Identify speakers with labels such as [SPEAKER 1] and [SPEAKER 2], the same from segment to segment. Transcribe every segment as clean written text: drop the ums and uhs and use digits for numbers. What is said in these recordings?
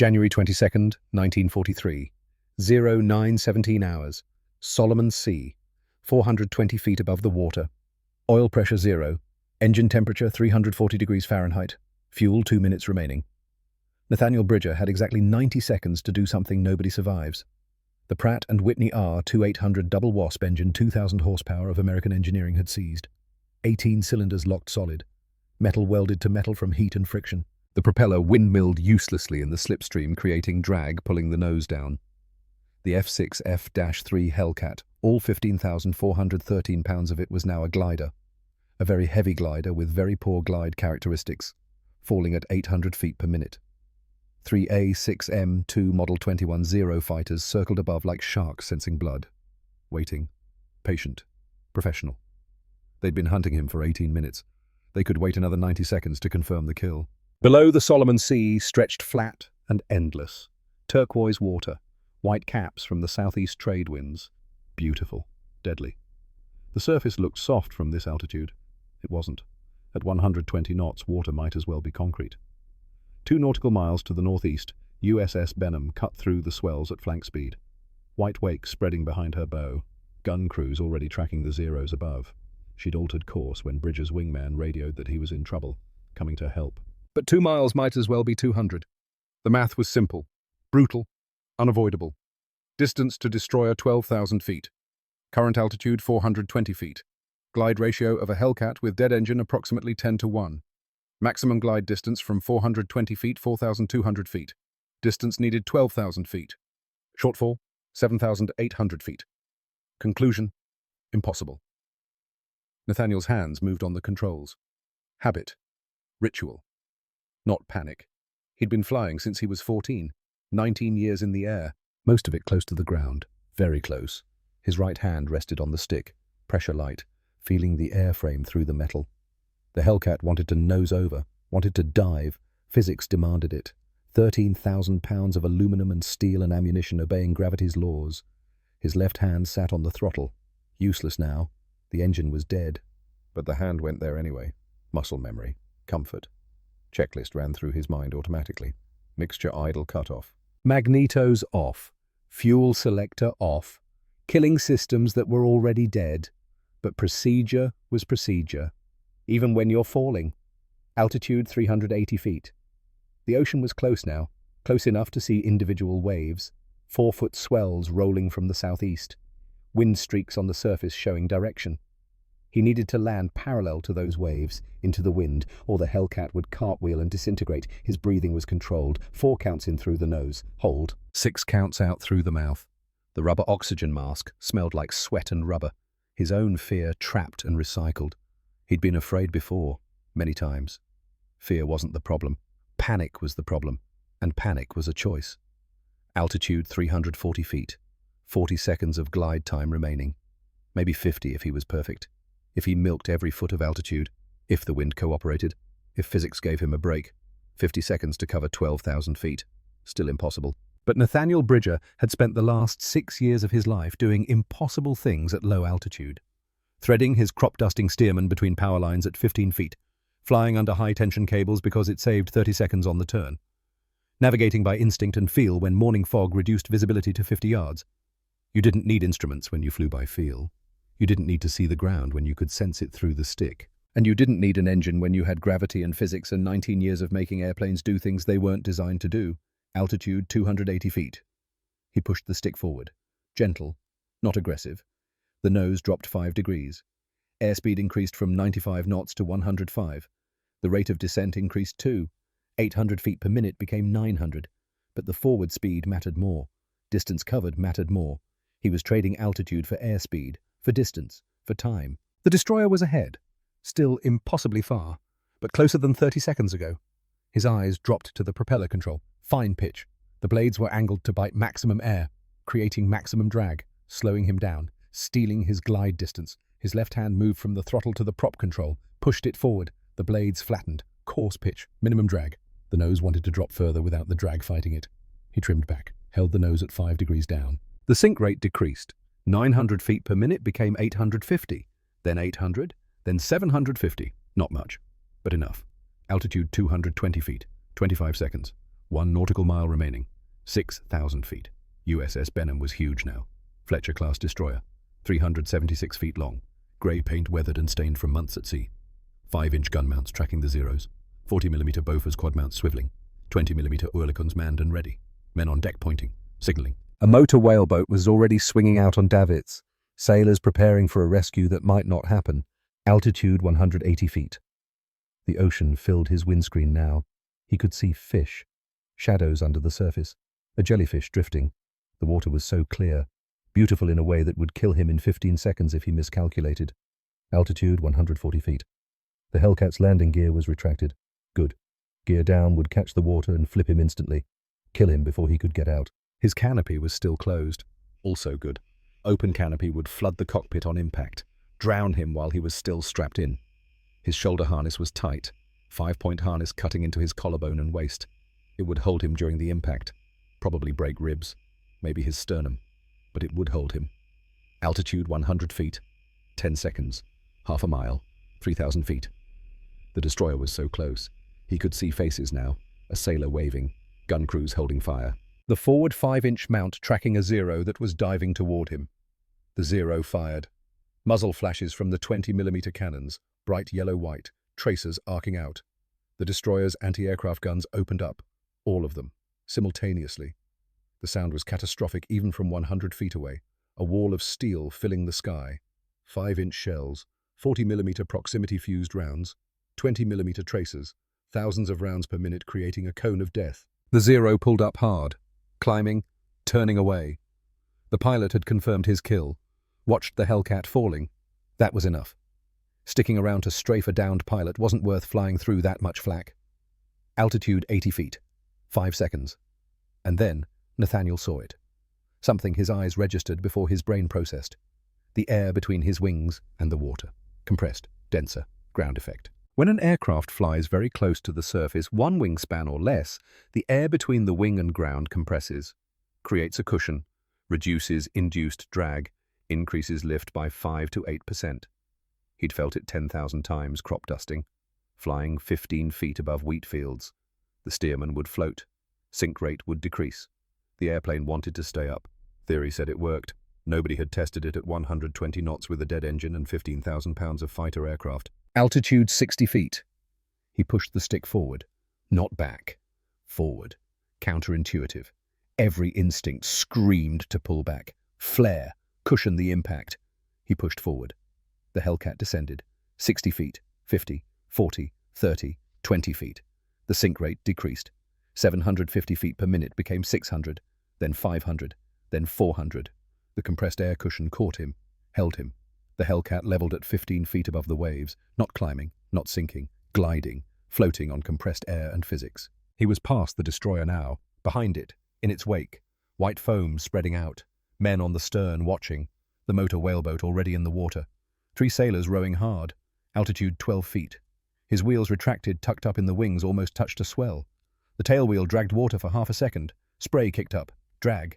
[SPEAKER 1] January 22nd, 1943. 0917 hours. Solomon Sea. 420 feet above the water. Oil pressure 0. Engine temperature 340 degrees Fahrenheit. Fuel 2 minutes remaining. Nathaniel Bridger had exactly 90 seconds to do something nobody survives. The Pratt & Whitney R2800 double wasp engine 2,000 horsepower of American engineering had seized. 18 cylinders locked solid. Metal welded to metal from heat and friction. The propeller windmilled uselessly in the slipstream, creating drag, pulling the nose down. The F6F-3 Hellcat, all 15,413 pounds of it, was now a glider. A very heavy glider with very poor glide characteristics, falling at 800 feet per minute. 3 A6M2 Model 21-0 fighters circled above like sharks sensing blood. Waiting. Patient. Professional. They'd been hunting him for 18 minutes. They could wait another 90 seconds to confirm the kill. Below, the Solomon Sea stretched flat and endless. Turquoise water, white caps from the southeast trade winds. Beautiful. Deadly. The surface looked soft from this altitude. It wasn't. At 120 knots, water might as well be concrete. 2 nautical miles to the northeast, USS Benham cut through the swells at flank speed. White wake spreading behind her bow. Gun crews already tracking the Zeros above. She'd altered course when Bridger's wingman radioed that he was in trouble, coming to help. But 2 miles might as well be 200. The math was simple, brutal, unavoidable. Distance to destroyer 12,000 feet. Current altitude 420 feet. Glide ratio of a Hellcat with dead engine approximately 10-1. Maximum glide distance from 420 feet, 4,200 feet. Distance needed 12,000 feet. Shortfall, 7,800 feet. Conclusion, impossible. Nathaniel's hands moved on the controls. Habit. Ritual. Not panic. He'd been flying since he was 14, 19 years in the air, most of it close to the ground, very close. His right hand rested on the stick, pressure light, feeling the airframe through the metal. The Hellcat wanted to nose over, wanted to dive. Physics demanded it. 13,000 pounds of aluminum and steel and ammunition obeying gravity's laws. His left hand sat on the throttle. Useless now. The engine was dead. But the hand went there anyway. Muscle memory. Comfort. Checklist ran through his mind automatically. Mixture idle cutoff. Magnetos off. Fuel selector off. Killing systems that were already dead. But procedure was procedure. Even when you're falling. Altitude 380 feet. The ocean was close now, close enough to see individual waves, 4-foot swells rolling from the southeast, wind streaks on the surface showing direction. He needed to land parallel to those waves, into the wind, or the Hellcat would cartwheel and disintegrate. His breathing was controlled. 4 counts in through the nose. Hold. 6 counts out through the mouth. The rubber oxygen mask smelled like sweat and rubber. His own fear trapped and recycled. He'd been afraid before, many times. Fear wasn't the problem. Panic was the problem, and panic was a choice. Altitude 340 feet. 40 seconds of glide time remaining. Maybe 50 if he was perfect. If he milked every foot of altitude. If the wind cooperated. If physics gave him a break. 50 seconds to cover 12,000 feet. Still impossible. But Nathaniel Bridger had spent the last 6 years of his life doing impossible things at low altitude. Threading his crop-dusting Stearman between power lines at 15 feet. Flying under high-tension cables because it saved 30 seconds on the turn. Navigating by instinct and feel when morning fog reduced visibility to 50 yards. You didn't need instruments when you flew by feel. You didn't need to see the ground when you could sense it through the stick. And you didn't need an engine when you had gravity and physics and 19 years of making airplanes do things they weren't designed to do. Altitude 280 feet. He pushed the stick forward. Gentle, not aggressive. The nose dropped 5 degrees. Airspeed increased from 95 knots to 105. The rate of descent increased too. 800 feet per minute became 900. But the forward speed mattered more. Distance covered mattered more. He was trading altitude for airspeed, for distance, for time. The destroyer was ahead. Still impossibly far, but closer than 30 seconds ago. His eyes dropped to the propeller control. Fine pitch. The blades were angled to bite maximum air, creating maximum drag, slowing him down, stealing his glide distance. His left hand moved from the throttle to the prop control, pushed it forward. The blades flattened. Coarse pitch, minimum drag. The nose wanted to drop further without the drag fighting it. He trimmed back, held the nose at 5 degrees down. The sink rate decreased. 900 feet per minute became 850, then 800, then 750. Not much, but enough. Altitude 220 feet, 25 seconds. 1 nautical mile remaining. 6,000 feet. USS Benham was huge now. Fletcher-class destroyer. 376 feet long. Grey paint weathered and stained from months at sea. 5-inch gun mounts tracking the Zeros. 40mm Bofors quad mounts swiveling. 20mm Oerlikons manned and ready. Men on deck pointing, signalling. A motor whaleboat was already swinging out on davits. Sailors preparing for a rescue that might not happen. Altitude 180 feet. The ocean filled his windscreen now. He could see fish. Shadows under the surface. A jellyfish drifting. The water was so clear. Beautiful in a way that would kill him in 15 seconds if he miscalculated. Altitude 140 feet. The Hellcat's landing gear was retracted. Good. Gear down would catch the water and flip him instantly. Kill him before he could get out. His canopy was still closed. Also good. Open canopy would flood the cockpit on impact. Drown him while he was still strapped in. His shoulder harness was tight. 5-point harness cutting into his collarbone and waist. It would hold him during the impact. Probably break ribs. Maybe his sternum. But it would hold him. Altitude 100 feet. 10 seconds. Half a mile. 3,000 feet. The destroyer was so close. He could see faces now. A sailor waving. Gun crews holding fire. The forward 5-inch mount tracking a Zero that was diving toward him. The Zero fired. Muzzle flashes from the 20mm cannons, bright yellow-white, tracers arcing out. The destroyer's anti-aircraft guns opened up, all of them, simultaneously. The sound was catastrophic even from 100 feet away, a wall of steel filling the sky. 5-inch shells, 40mm proximity-fused rounds, 20mm tracers, thousands of rounds per minute creating a cone of death. The Zero pulled up hard, climbing, turning away. The pilot had confirmed his kill, watched the Hellcat falling. That was enough. Sticking around to strafe a downed pilot wasn't worth flying through that much flak. Altitude 80 feet. 5 seconds. And then Nathaniel saw it. Something his eyes registered before his brain processed. The air between his wings and the water. Compressed, denser, ground effect. When an aircraft flies very close to the surface, 1 wingspan or less, the air between the wing and ground compresses, creates a cushion, reduces induced drag, increases lift by 5 to 8%. He'd felt it 10,000 times crop dusting, flying 15 feet above wheat fields. The steerman would float. Sink rate would decrease. The airplane wanted to stay up. Theory said it worked. Nobody had tested it at 120 knots with a dead engine and 15,000 pounds of fighter aircraft. Altitude 60 feet. He pushed the stick forward, not back. Forward. Counterintuitive. Every instinct screamed to pull back. Flare. Cushion the impact. He pushed forward. The Hellcat descended. 60 feet, 50, 40, 30, 20 feet. The sink rate decreased. 750 feet per minute became 600, then 500, then 400. The compressed air cushion caught him, held him. The Hellcat leveled at 15 feet above the waves, not climbing, not sinking, gliding, floating on compressed air and physics. He was past the destroyer now, behind it, in its wake, white foam spreading out, men on the stern watching, the motor whaleboat already in the water, 3 sailors rowing hard, altitude 12 feet. His wheels retracted, tucked up in the wings, almost touched a swell. The tail wheel dragged water for half a second. Spray kicked up. Drag.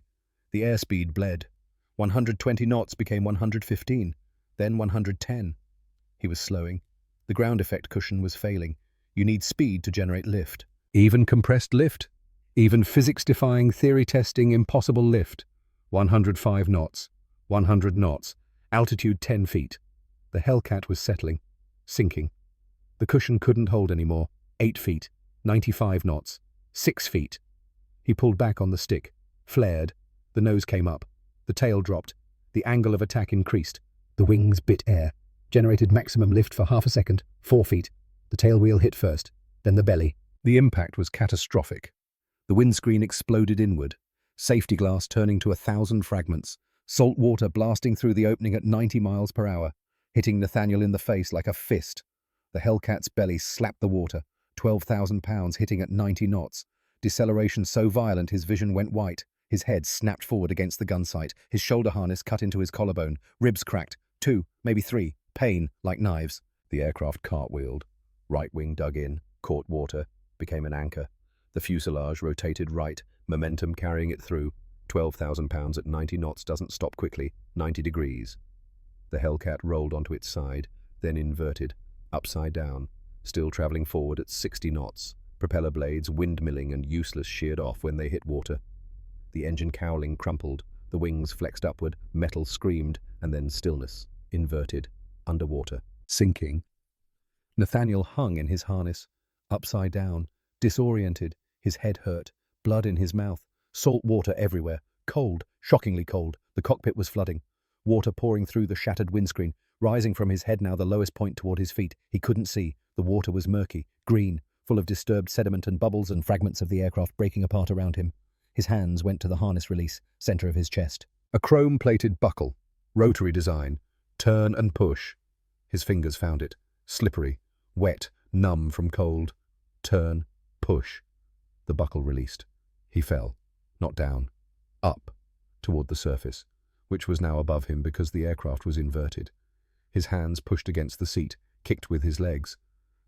[SPEAKER 1] The airspeed bled. 120 knots became 115, then 110. He was slowing. The ground effect cushion was failing. You need speed to generate lift. Even compressed lift. Even physics-defying, theory-testing, impossible lift. 105 knots. 100 knots. Altitude 10 feet. The Hellcat was settling. Sinking. The cushion couldn't hold anymore. 8 feet. 95 knots. 6 feet. He pulled back on the stick. Flared. The nose came up. The tail dropped. The angle of attack increased. The wings bit air. Generated maximum lift for half a second. 4 feet. The tail wheel hit first. Then the belly. The impact was catastrophic. The windscreen exploded inward. Safety glass turning to 1,000 fragments. Salt water blasting through the opening at 90 miles per hour. Hitting Nathaniel in the face like a fist. The Hellcat's belly slapped the water. 12,000 pounds hitting at 90 knots. Deceleration so violent his vision went white. His head snapped forward against the gun sight. His shoulder harness cut into his collarbone. Ribs cracked. 2, maybe 3. Pain, like knives. The aircraft cartwheeled. Right wing dug in, caught water, became an anchor. The fuselage rotated right, momentum carrying it through. 12,000 pounds at 90 knots doesn't stop quickly. 90 degrees. The Hellcat rolled onto its side, then inverted, upside down, still traveling forward at 60 knots, propeller blades windmilling and useless sheared off when they hit water. The engine cowling crumpled, the wings flexed upward, metal screamed, and then stillness, inverted, underwater, sinking. Nathaniel hung in his harness, upside down, disoriented, his head hurt, blood in his mouth, salt water everywhere, cold, shockingly cold. The cockpit was flooding, water pouring through the shattered windscreen, rising from his head now the lowest point toward his feet. He couldn't see. The water was murky, green, full of disturbed sediment and bubbles and fragments of the aircraft breaking apart around him. His hands went to the harness release, center of his chest. A chrome-plated buckle, rotary design, turn and push. His fingers found it, slippery, wet, numb from cold. Turn, push. The buckle released. He fell, not down, up, toward the surface, which was now above him because the aircraft was inverted. His hands pushed against the seat, kicked with his legs.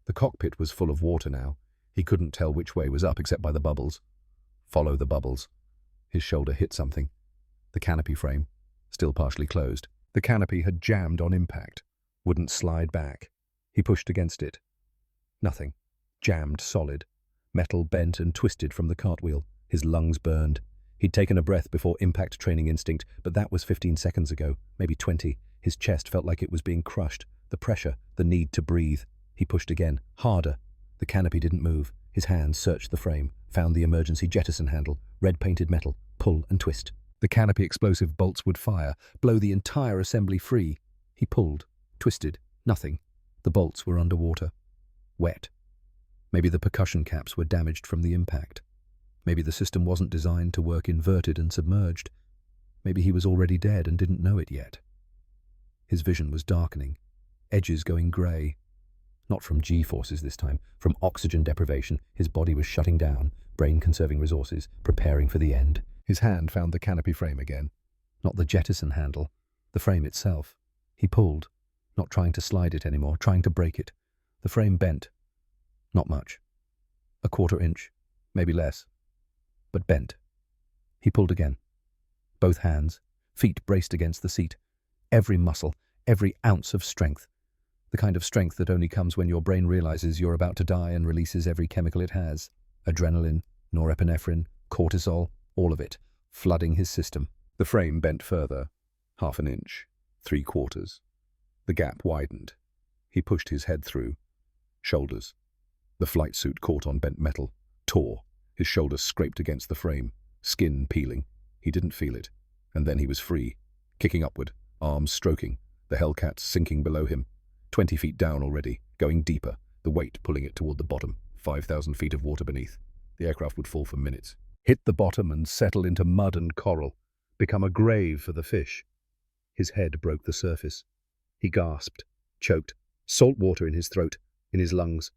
[SPEAKER 1] The cockpit was full of water now. He couldn't tell which way was up except by the bubbles. Follow the bubbles. His shoulder hit something. The canopy frame, still partially closed. The canopy had jammed on impact, wouldn't slide back. He pushed against it. Nothing. Jammed solid. Metal bent and twisted from the cartwheel. His lungs burned. He'd taken a breath before impact training instinct, but that was 15 seconds ago, maybe 20. His chest felt like it was being crushed. The pressure, the need to breathe. He pushed again, harder. The canopy didn't move. His hands searched the frame, found the emergency jettison handle, red-painted metal, pull and twist. The canopy explosive bolts would fire, blow the entire assembly free. He pulled, twisted, nothing. The bolts were underwater. Wet. Maybe the percussion caps were damaged from the impact. Maybe the system wasn't designed to work inverted and submerged. Maybe he was already dead and didn't know it yet. His vision was darkening, edges going grey. Not from G-forces this time, from oxygen deprivation. His body was shutting down, brain conserving resources, preparing for the end. His hand found the canopy frame again. Not the jettison handle, the frame itself. He pulled, not trying to slide it anymore, trying to break it. The frame bent. Not much. A quarter inch, maybe less. But bent. He pulled again. Both hands, feet braced against the seat. Every muscle, every ounce of strength. The kind of strength that only comes when your brain realizes you're about to die and releases every chemical it has. Adrenaline, norepinephrine, cortisol, all of it, flooding his system. The frame bent further, half an inch, 3/4. The gap widened. He pushed his head through. Shoulders. The flight suit caught on bent metal, tore. His shoulders scraped against the frame, skin peeling. He didn't feel it. And then he was free, kicking upward, arms stroking, the Hellcat sinking below him. 20 feet down already, going deeper, the weight pulling it toward the bottom, 5,000 feet of water beneath. The aircraft would fall for minutes. Hit the bottom and settle into mud and coral, become a grave for the fish. His head broke the surface. He gasped, choked, salt water in his throat, in his lungs.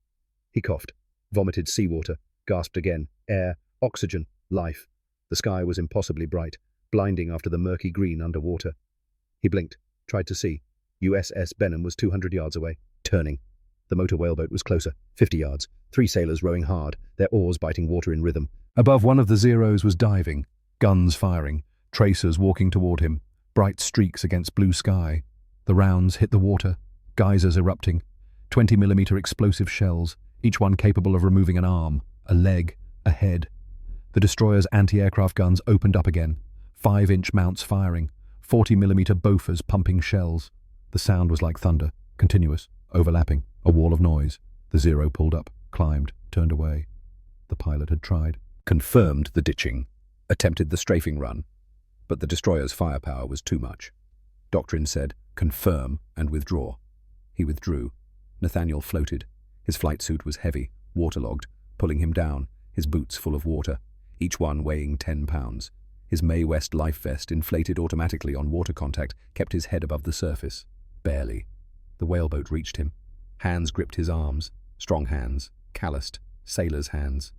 [SPEAKER 1] He coughed, vomited seawater, gasped again, air, oxygen, life. The sky was impossibly bright, blinding after the murky green underwater. He blinked, tried to see. USS Benham was 200 yards away, turning. The motor whaleboat was closer, 50 yards. 3 sailors rowing hard, their oars biting water in rhythm. Above one of the Zeros was diving, guns firing, tracers walking toward him, bright streaks against blue sky. The rounds hit the water, geysers erupting, 20mm explosive shells, each one capable of removing an arm, a leg, a head. The destroyer's anti-aircraft guns opened up again, 5-inch mounts firing, 40mm Bofors pumping shells. The sound was like thunder, continuous, overlapping, a wall of noise. The Zero pulled up, climbed, turned away. The pilot had tried, confirmed the ditching, attempted the strafing run, but the destroyer's firepower was too much. Doctrine said, confirm and withdraw. He withdrew. Nathaniel floated. His flight suit was heavy, waterlogged, pulling him down, his boots full of water, each one weighing 10 pounds. His Mae West life vest, inflated automatically on water contact, kept his head above the surface. Barely. The whaleboat reached him. Hands gripped his arms. Strong hands. Calloused. Sailors' hands.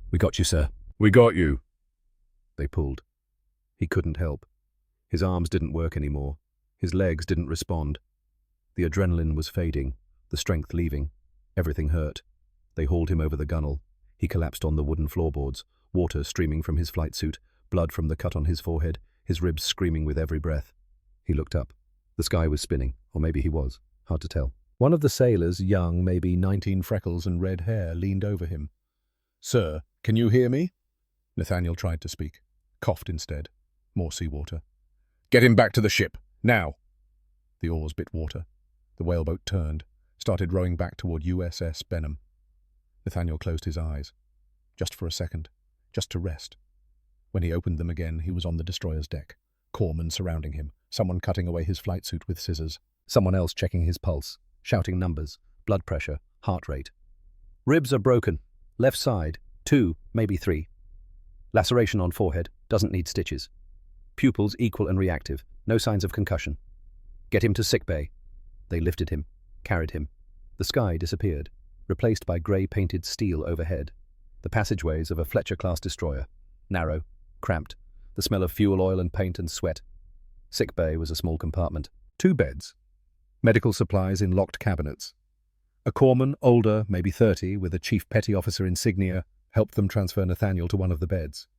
[SPEAKER 1] "We got you, sir." "We got you." They pulled. He couldn't help. His arms didn't work anymore. His legs didn't respond. The adrenaline was fading, the strength leaving. Everything hurt. They hauled him over the gunwale. He collapsed on the wooden floorboards, water streaming from his flight suit, blood from the cut on his forehead, his ribs screaming with every breath. He looked up. The sky was spinning, or maybe he was. Hard to tell. One of the sailors, young, maybe 19, freckles and red hair, leaned over him. Sir, can you hear me? Nathaniel tried to speak, coughed instead. More seawater. Get him back to the ship, now! The oars bit water. The whaleboat turned, started rowing back toward USS Benham. Nathaniel closed his eyes, just for a second, just to rest. When he opened them again, he was on the destroyer's deck, corpsmen surrounding him, someone cutting away his flight suit with scissors, someone else checking his pulse, shouting numbers, blood pressure, heart rate. Ribs are broken. Left side, 2, maybe 3. Laceration on forehead, doesn't need stitches. Pupils equal and reactive, no signs of concussion. Get him to sickbay. They lifted him, carried him. The sky disappeared, replaced by grey-painted steel overhead. The passageways of a Fletcher-class destroyer, narrow, cramped, the smell of fuel oil and paint and sweat. Sickbay was a small compartment. 2 beds. Medical supplies in locked cabinets. A corpsman, older, maybe 30, with a chief petty officer insignia, helped them transfer Nathaniel to one of the beds.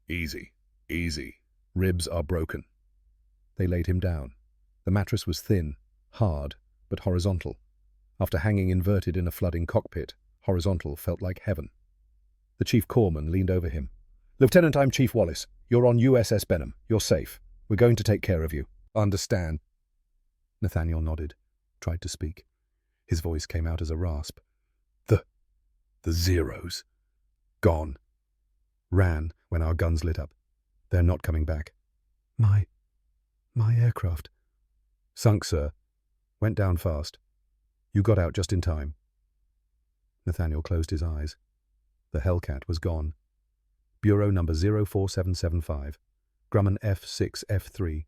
[SPEAKER 1] Easy, easy. Ribs are broken. They laid him down. The mattress was thin, hard, but horizontal. After hanging inverted in a flooding cockpit, horizontal felt like heaven. The chief corpsman leaned over him. Lieutenant, I'm Chief Wallace. You're on USS Benham. You're safe. We're going to take care of you. Understand. Nathaniel nodded, tried to speak. His voice came out as a rasp. The Zeros. Gone. Ran when our guns lit up. They're not coming back. My aircraft. Sunk, sir. Went down fast. You got out just in time. Nathaniel closed his eyes. The Hellcat was gone. Bureau number 04775. Grumman F6F3.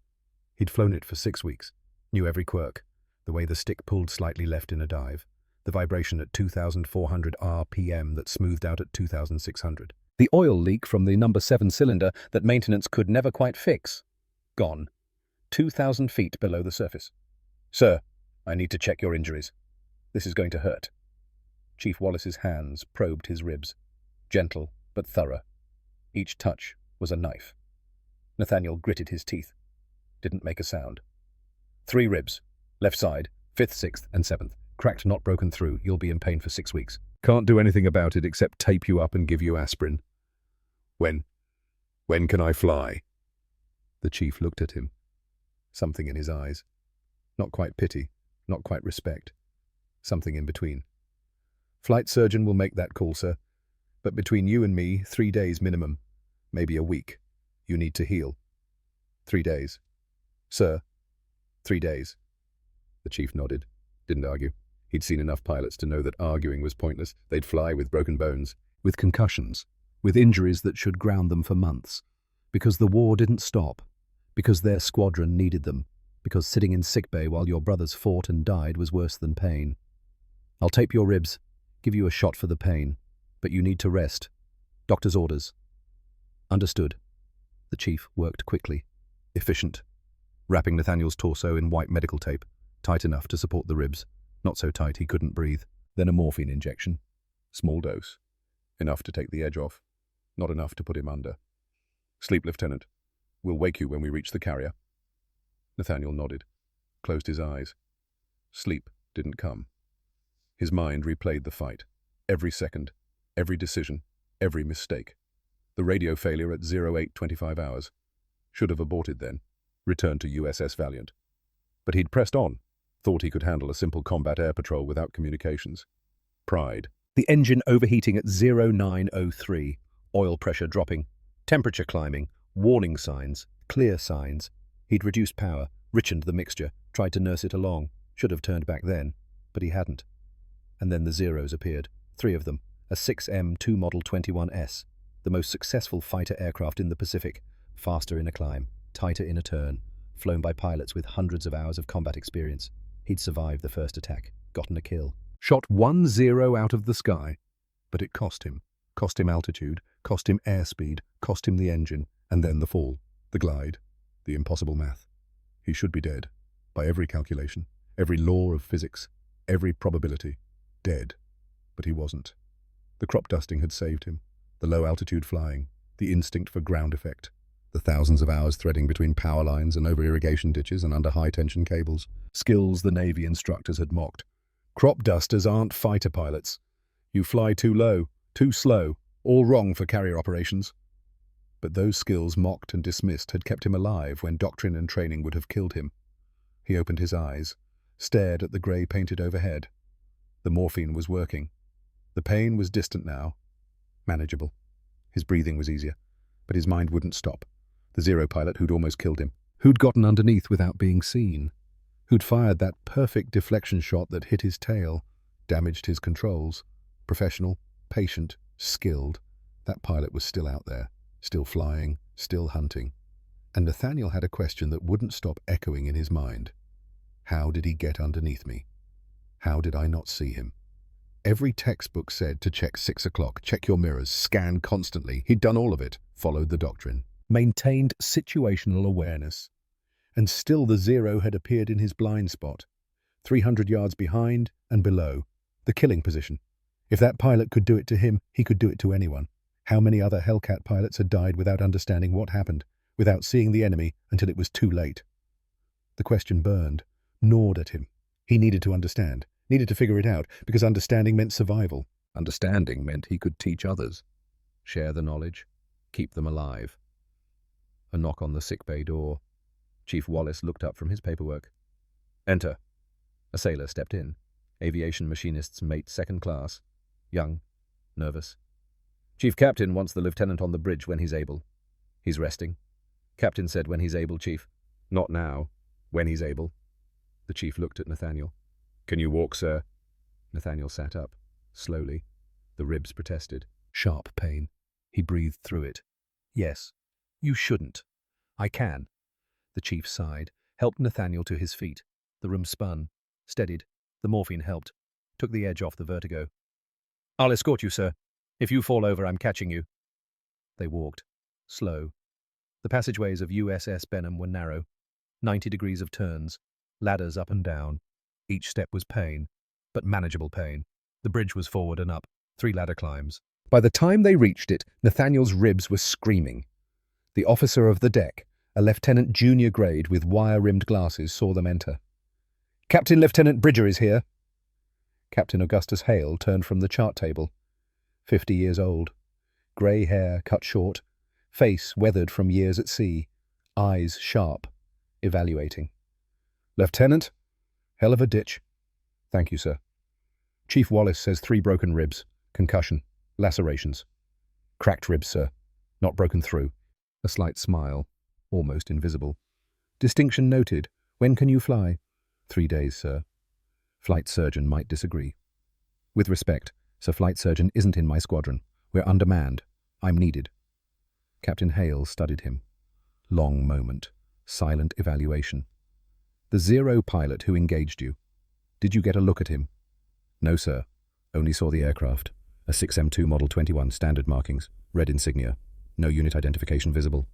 [SPEAKER 1] He'd flown it for 6 weeks. Knew every quirk. The way the stick pulled slightly left in a dive. The vibration at 2,400 RPM that smoothed out at 2,600. The oil leak from the number 7 cylinder that maintenance could never quite fix. Gone. 2,000 feet below the surface. Sir, I need to check your injuries. This is going to hurt. Chief Wallace's hands probed his ribs. Gentle, but thorough. Each touch was a knife. Nathaniel gritted his teeth. Didn't make a sound. 3 ribs. Left side, 5th, 6th, and 7th. Cracked, not broken through. You'll be in pain for 6 weeks. Can't do anything about it except tape you up and give you aspirin. When can I fly? The chief looked at him. Something in his eyes. Not quite pity, not quite respect. Something in between. Flight surgeon will make that call, sir. But between you and me, 3 days minimum. Maybe a week. You need to heal. 3 days. Sir, 3 days. The chief nodded. Didn't argue. He'd seen enough pilots to know that arguing was pointless. They'd fly with broken bones, with concussions, with injuries that should ground them for months. Because the war didn't stop. Because their squadron needed them. Because sitting in sickbay while your brothers fought and died was worse than pain. I'll tape your ribs, give you a shot for the pain. But you need to rest. Doctor's orders. Understood. The chief worked quickly. Efficient. Wrapping Nathaniel's torso in white medical tape, tight enough to support the ribs. Not so tight he couldn't breathe. Then a morphine injection. Small dose. Enough to take the edge off. Not enough to put him under. Sleep, Lieutenant. We'll wake you when we reach the carrier. Nathaniel nodded. Closed his eyes. Sleep didn't come. His mind replayed the fight. Every second. Every decision. Every mistake. The radio failure at 0825 hours. Should have aborted then. Returned to USS Valiant. But he'd pressed on. Thought he could handle a simple combat air patrol without communications. Pride. The engine overheating at 0903. Oil pressure dropping. Temperature climbing. Warning signs. Clear signs. He'd reduced power, richened the mixture, tried to nurse it along. Should have turned back then. But he hadn't. And then the Zeros appeared. 3 of them. A 6M2 Model 21S. The most successful fighter aircraft in the Pacific. Faster in a climb. Tighter in a turn. Flown by pilots with hundreds of hours of combat experience. He'd survived the first attack, gotten a kill. Shot 1 0 out of the sky. But it cost him. Cost him altitude, cost him airspeed, cost him the engine, and then the fall, the glide, the impossible math. He should be dead. By every calculation, every law of physics, every probability. Dead. But he wasn't. The crop dusting had saved him. The low altitude flying, the instinct for ground effect. The thousands of hours threading between power lines and over irrigation ditches and under high-tension cables. Skills the Navy instructors had mocked. Crop dusters aren't fighter pilots. You fly too low, too slow, All wrong for carrier operations. But those skills, mocked and dismissed, had kept him alive when doctrine and training would have killed him. He opened his eyes, stared at the grey-painted overhead. The morphine was working. The pain was distant now, manageable. His breathing was easier, but his mind wouldn't stop. The Zero pilot who'd almost killed him, who'd gotten underneath without being seen, who'd fired that perfect deflection shot that hit his tail, damaged his controls. Professional, patient, skilled, that pilot was still out there, still flying, still hunting. And Nathaniel had a question that wouldn't stop echoing in his mind. How did he get underneath me? How did I not see him? Every textbook said to check 6 o'clock, check your mirrors, scan constantly. He'd done all of it, followed the doctrine, maintained situational awareness. And still the Zero had appeared in his blind spot, 300 yards behind and below, the killing position. If that pilot could do it to him, he could do it to anyone. How many other Hellcat pilots had died without understanding what happened, without seeing the enemy until it was too late? The question burned, gnawed at him. He needed to understand, needed to figure it out, because understanding meant survival. Understanding meant he could teach others, share the knowledge, keep them alive. A knock on the sickbay door. Chief Wallace looked up from his paperwork. Enter. A sailor stepped in. Aviation machinist's mate, second class. Young, nervous. Chief Captain wants the lieutenant on the bridge when he's able. He's resting. Captain said when he's able, Chief. Not now. When he's able. The chief looked at Nathaniel. Can you walk, sir? Nathaniel sat up, slowly. The ribs protested. Sharp pain. He breathed through it. Yes. You shouldn't. I can. The chief sighed, helped Nathaniel to his feet. The room spun, steadied. The morphine helped, took the edge off the vertigo. I'll escort you, sir. If you fall over, I'm catching you. They walked, slow. The passageways of USS Benham were narrow, 90 degrees of turns, ladders up and down. Each step was pain, but manageable pain. The bridge was forward and up, 3 ladder climbs. By the time they reached it, Nathaniel's ribs were screaming. The officer of the deck, a lieutenant junior grade with wire-rimmed glasses, saw them enter. Captain Lieutenant Bridger is here. Captain Augustus Hale turned from the chart table. 50 years old. Grey hair cut short, face weathered from years at sea, eyes sharp, evaluating. Lieutenant, hell of a ditch. Thank you, sir. Chief Wallace says 3 broken ribs, concussion, lacerations. Cracked ribs, sir, not broken through. A slight smile, almost invisible. Distinction noted. When can you fly? 3 days, sir. Flight surgeon might disagree. With respect, Sir Flight Surgeon isn't in my squadron. We're undermanned. I'm needed. Captain Hale studied him. Long moment. Silent evaluation. The Zero pilot who engaged you. Did you get a look at him? No, sir. Only saw the aircraft. A 6M2 Model 21, standard markings. Red insignia. No unit identification visible.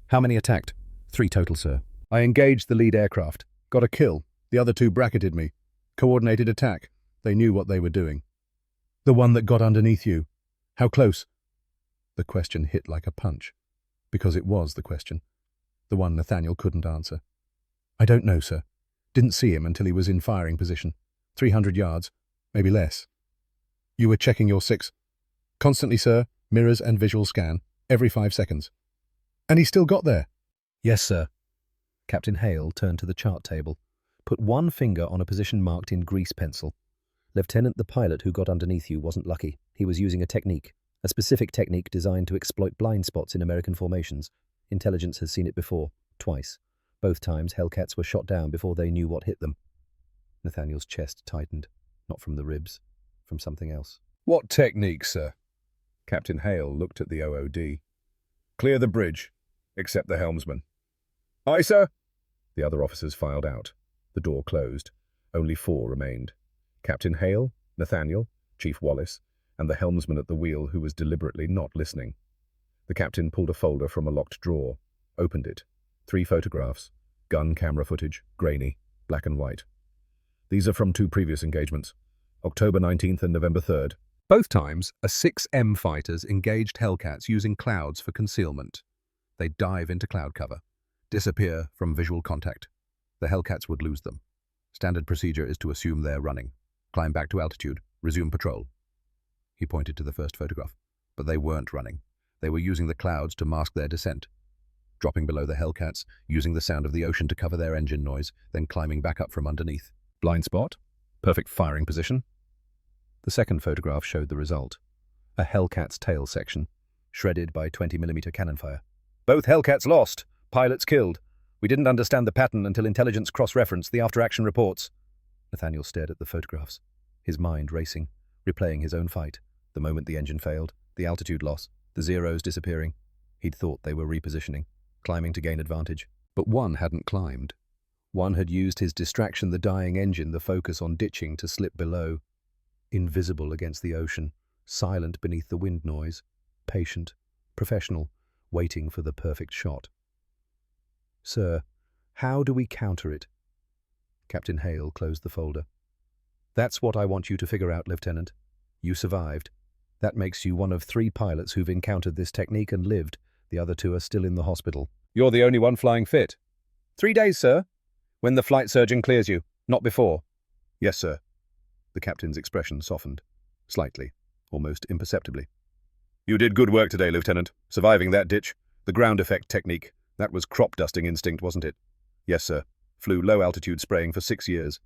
[SPEAKER 1] How many attacked? 3 total, sir. I engaged the lead aircraft. Got a kill. The other 2 bracketed me. Coordinated attack. They knew what they were doing. The one that got underneath you. How close? The question hit like a punch. Because it was the question. The one Nathaniel couldn't answer. I don't know, sir. Didn't see him until he was in firing position. 300 yards. Maybe less. You were checking your 6. Constantly, sir. Mirrors and visual scan. Every 5 seconds. And he still got there? Yes, sir. Captain Hale turned to the chart table. Put one finger on a position marked in grease pencil. Lieutenant, the pilot who got underneath you wasn't lucky. He was using a specific technique designed to exploit blind spots in American formations. Intelligence has seen it before, twice. Both times Hellcats were shot down before they knew what hit them. Nathaniel's chest tightened, not from the ribs, from something else. What technique, sir? Captain Hale looked at the OOD. Clear the bridge, except the helmsman. Aye, sir. The other officers filed out. The door closed. Only 4 remained. Captain Hale, Nathaniel, Chief Wallace, and the helmsman at the wheel who was deliberately not listening. The captain pulled a folder from a locked drawer, opened it. 3 photographs, gun camera footage, grainy, black and white. These are from 2 previous engagements, October 19th and November 3rd. Both times, a 6M fighters engaged Hellcats using clouds for concealment. They'd dive into cloud cover, disappear from visual contact. The Hellcats would lose them. Standard procedure is to assume they're running. Climb back to altitude, resume patrol. He pointed to the first photograph. But they weren't running. They were using the clouds to mask their descent. Dropping below the Hellcats, using the sound of the ocean to cover their engine noise, then climbing back up from underneath. Blind spot. Perfect firing position. The second photograph showed the result. A Hellcat's tail section, shredded by 20mm cannon fire. Both Hellcats lost. Pilots killed. We didn't understand the pattern until intelligence cross-referenced the after-action reports. Nathaniel stared at the photographs, his mind racing, replaying his own fight. The moment the engine failed, the altitude loss, the zeros disappearing. He'd thought they were repositioning, climbing to gain advantage. But one hadn't climbed. One had used his distraction, the dying engine, the focus on ditching, to slip below. Invisible against the ocean, silent beneath the wind noise, patient, professional, waiting for the perfect shot. Sir, how do we counter it? Captain Hale closed the folder. That's what I want you to figure out, Lieutenant. You survived. That makes you one of 3 pilots who've encountered this technique and lived. The other 2 are still in the hospital. You're the only one flying fit. 3 days, sir. When the flight surgeon clears you, not before. Yes, sir. The captain's expression softened. Slightly, almost imperceptibly. You did good work today, Lieutenant. Surviving that ditch. The ground effect technique. That was crop dusting instinct, wasn't it? Yes, sir. Flew low-altitude spraying for 6 years.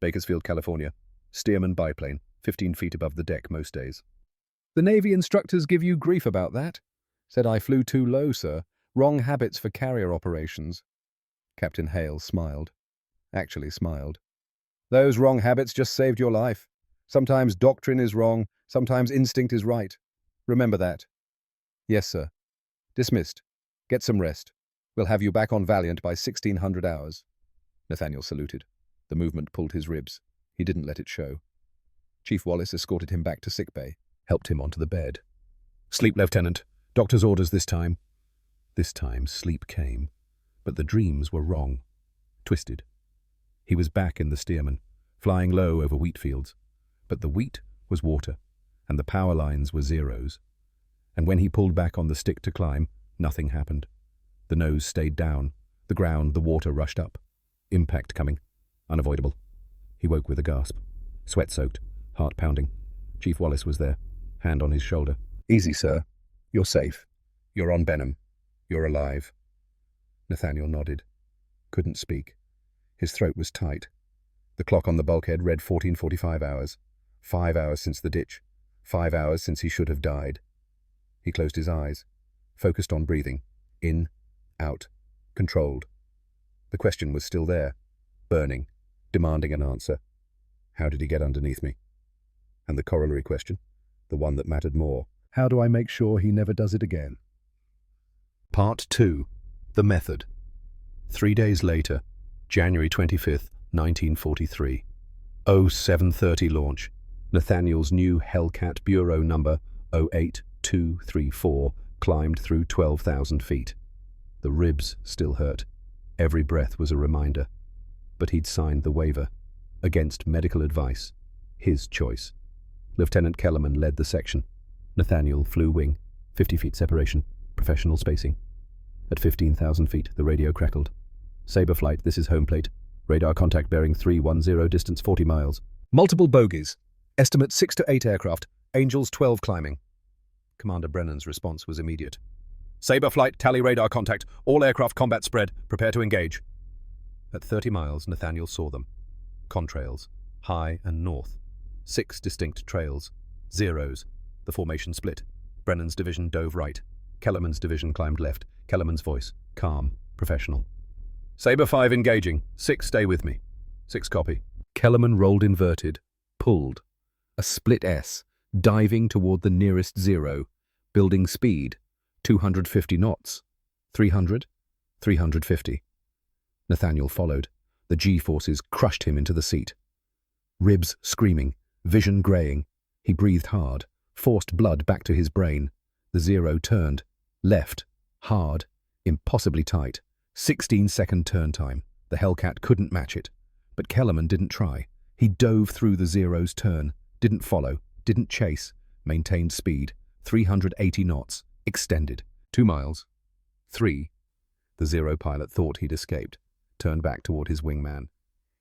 [SPEAKER 1] Bakersfield, California. Steerman biplane, 15 feet above the deck most days. The Navy instructors give you grief about that. Said I flew too low, sir. Wrong habits for carrier operations. Captain Hale smiled. Actually smiled. Those wrong habits just saved your life. Sometimes doctrine is wrong, sometimes instinct is right. Remember that. Yes, sir. Dismissed. Get some rest. We'll have you back on Valiant by 1600 hours. Nathaniel saluted. The movement pulled his ribs. He didn't let it show. Chief Wallace escorted him back to sickbay, helped him onto the bed. Sleep, Lieutenant. Doctor's orders this time. This time sleep came, but the dreams were wrong, twisted. He was back in the Steerman, flying low over wheat fields, but the wheat was water, and the power lines were zeros. And when he pulled back on the stick to climb, nothing happened. The nose stayed down, the ground, the water rushed up. Impact coming, unavoidable. He woke with a gasp, sweat-soaked, heart pounding. Chief Wallace was there, hand on his shoulder. Easy, sir. You're safe. You're on Benham. You're alive. Nathaniel nodded. Couldn't speak. His throat was tight. The clock on the bulkhead read 14:45 hours. 5 hours since the ditch. 5 hours since he should have died. He closed his eyes, focused on breathing. In, out, controlled. The question was still there, burning, demanding an answer. How did he get underneath me? And the corollary question, the one that mattered more, how do I make sure he never does it again? Part 2. The Method. 3 days later, January 25th, 1943. 0730 launch. Nathaniel's new Hellcat Bureau number 08234 climbed through 12,000 feet. The ribs still hurt. Every breath was a reminder. But he'd signed the waiver. Against medical advice. His choice. Lieutenant Kellerman led the section. Nathaniel flew wing. 50 feet separation. Professional spacing. At 15,000 feet, the radio crackled. Sabre flight, this is home plate. Radar contact bearing 310, distance 40 miles. Multiple bogies. Estimate 6 to 8 aircraft. Angels 12 climbing. Commander Brennan's response was immediate. Sabre flight, tally radar contact. All aircraft combat spread. Prepare to engage. At 30 miles, Nathaniel saw them. Contrails, high and north. 6 distinct trails. Zeros. The formation split. Brennan's division dove right. Kellerman's division climbed left. Kellerman's voice, calm, professional. Sabre 5 engaging. 6 stay with me. 6 copy. Kellerman rolled inverted, pulled. A split S, diving toward the nearest zero. Building speed, 250 knots. 300, 350. Nathaniel followed. The G-forces crushed him into the seat. Ribs screaming, vision graying. He breathed hard, forced blood back to his brain. The zero turned, left, hard, impossibly tight. 16-second turn time. The Hellcat couldn't match it. But Kellerman didn't try. He dove through the zero's turn, didn't follow, didn't chase, maintained speed. 380 knots, extended. 2 miles. 3. The zero pilot thought he'd escaped, turned back toward his wingman.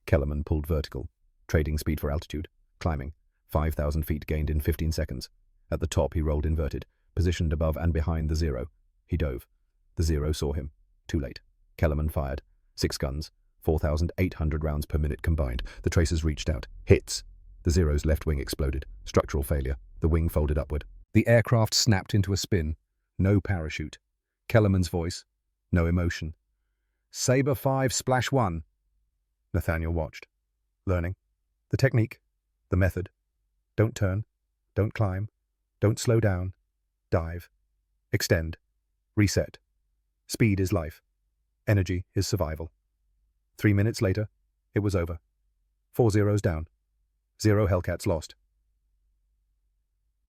[SPEAKER 1] Kellerman pulled vertical, trading speed for altitude, climbing. 5,000 feet gained in 15 seconds. At the top, he rolled inverted, positioned above and behind the Zero. He dove. The Zero saw him. Too late. Kellerman fired. 6 guns, 4,800 rounds per minute combined. The tracers reached out. Hits. The Zero's left wing exploded. Structural failure. The wing folded upward. The aircraft snapped into a spin. No parachute. Kellerman's voice. No emotion. Sabre 5, Splash 1. Nathaniel watched. Learning. The technique. The method. Don't turn. Don't climb. Don't slow down. Dive. Extend. Reset. Speed is life. Energy is survival. 3 minutes later, it was over. 4 Zeros down. 0 Hellcats lost.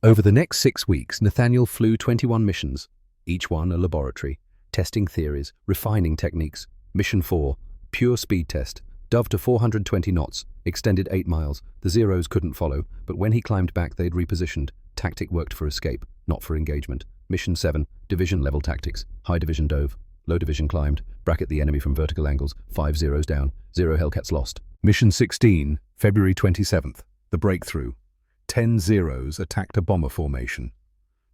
[SPEAKER 1] Over the next 6 weeks, Nathaniel flew 21 missions, each one a laboratory, testing theories, refining techniques. Mission 4, pure speed test, dove to 420 knots, extended 8 miles. The Zeros couldn't follow, but when he climbed back they'd repositioned. Tactic worked for escape, not for engagement. Mission 7, division-level tactics. High division dove, low division climbed, bracket the enemy from vertical angles, 5 Zeros down, 0 Hellcats lost. Mission 16, February 27th, the breakthrough. 10 Zeros attacked a bomber formation.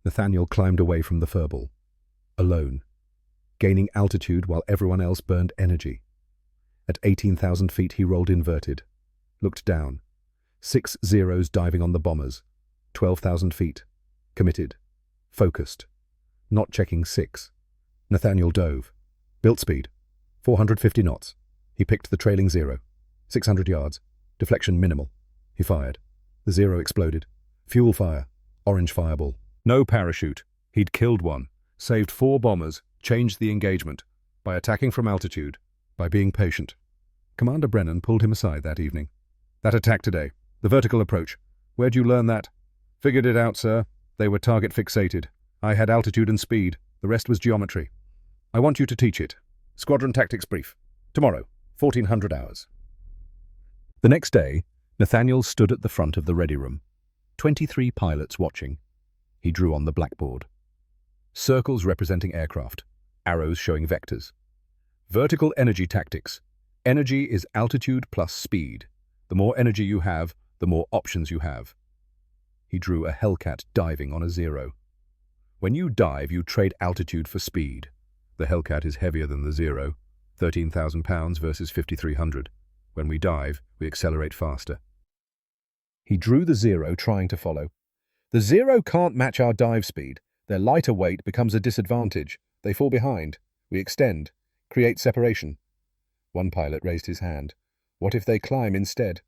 [SPEAKER 1] Nathaniel climbed away from the furball. Alone. Gaining altitude while everyone else burned energy. At 18,000 feet he rolled inverted. Looked down. 6 Zeros diving on the bombers. 12,000 feet. Committed. Focused. Not checking 6. Nathaniel dove. Built speed. 450 knots. He picked the trailing Zero. 600 yards. Deflection minimal. He fired. The Zero exploded. Fuel fire. Orange fireball. No parachute. He'd killed one. Saved 4 bombers. Changed the engagement. By attacking from altitude. By being patient. Commander Brennan pulled him aside that evening. That attack today. The vertical approach. Where'd you learn that? Figured it out, sir. They were target fixated. I had altitude and speed. The rest was geometry. I want you to teach it. Squadron tactics brief. Tomorrow, 1400 hours. The next day, Nathaniel stood at the front of the ready room. 23 pilots watching. He drew on the blackboard. Circles representing aircraft. Arrows showing vectors. Vertical energy tactics. Energy is altitude plus speed. The more energy you have, the more options you have. He drew a Hellcat diving on a Zero. When you dive, you trade altitude for speed. The Hellcat is heavier than the Zero, 13,000 pounds versus 5,300. When we dive, we accelerate faster. He drew the Zero, trying to follow. The Zero can't match our dive speed. Their lighter weight becomes a disadvantage. They fall behind. We extend. Create separation. One pilot raised his hand. What if they climb instead?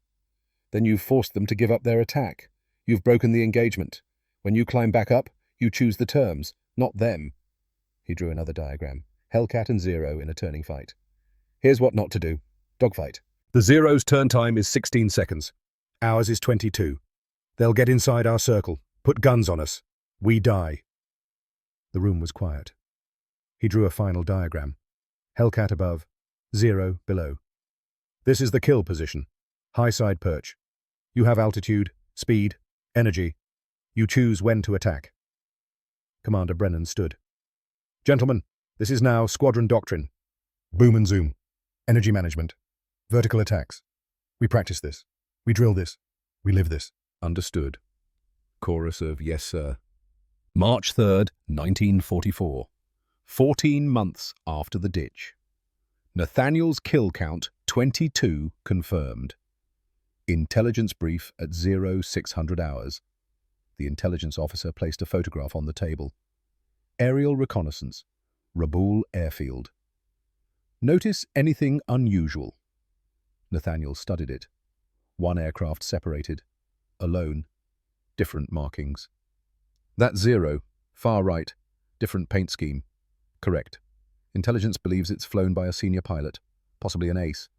[SPEAKER 1] Then you've forced them to give up their attack. You've broken the engagement. When you climb back up, you choose the terms, not them. He drew another diagram. Hellcat and Zero in a turning fight. Here's what not to do. Dogfight. The Zero's turn time is 16 seconds. Ours is 22. They'll get inside our circle, put guns on us. We die. The room was quiet. He drew a final diagram. Hellcat above, Zero below. This is the kill position. High side perch. You have altitude, speed, energy. You choose when to attack. Commander Brennan stood. Gentlemen, this is now squadron doctrine. Boom and zoom. Energy management. Vertical attacks. We practice this. We drill this. We live this. Understood. Chorus of yes, sir. March 3rd, 1944. 14 months after the ditch. Nathaniel's kill count, 22 confirmed. Intelligence brief at 0600 hours. The intelligence officer placed a photograph on the table. Aerial reconnaissance. Rabaul Airfield. Notice anything unusual? Nathaniel studied it. 1 aircraft separated. Alone. Different markings. That Zero. Far right. Different paint scheme. Correct. Intelligence believes it's flown by a senior pilot. Possibly an ace.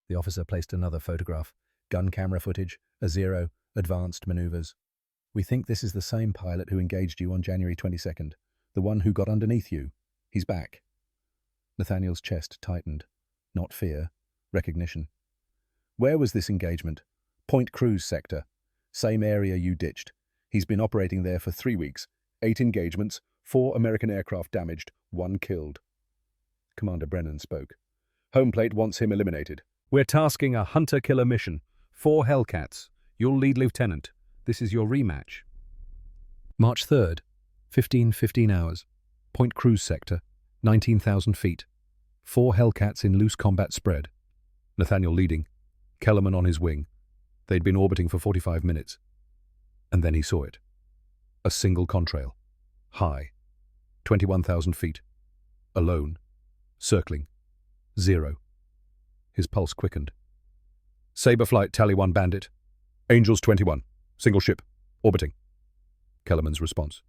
[SPEAKER 1] The officer placed another photograph. Gun camera footage. A Zero. Advanced maneuvers. We think this is the same pilot who engaged you on January 22nd. The one who got underneath you. He's back. Nathaniel's chest tightened. Not fear. Recognition. Where was this engagement? Point Cruise sector. Same area you ditched. He's been operating there for 3 weeks. 8 engagements, 4 American aircraft damaged, 1 killed. Commander Brennan spoke. Home plate wants him eliminated. We're tasking a hunter-killer mission. 4 Hellcats. You'll lead lieutenant. This is your rematch. March 3rd. 15 hours. Point cruise sector, 19,000 feet. 4 Hellcats in loose combat spread. Nathaniel leading, Kellerman on his wing. They'd been orbiting for 45 minutes. And then he saw it. A single contrail. High. 21,000 feet. Alone. Circling. 0. His pulse quickened. Sabre flight, tally 1 Bandit. Angels 21. Single ship. Orbiting. Kellerman's response.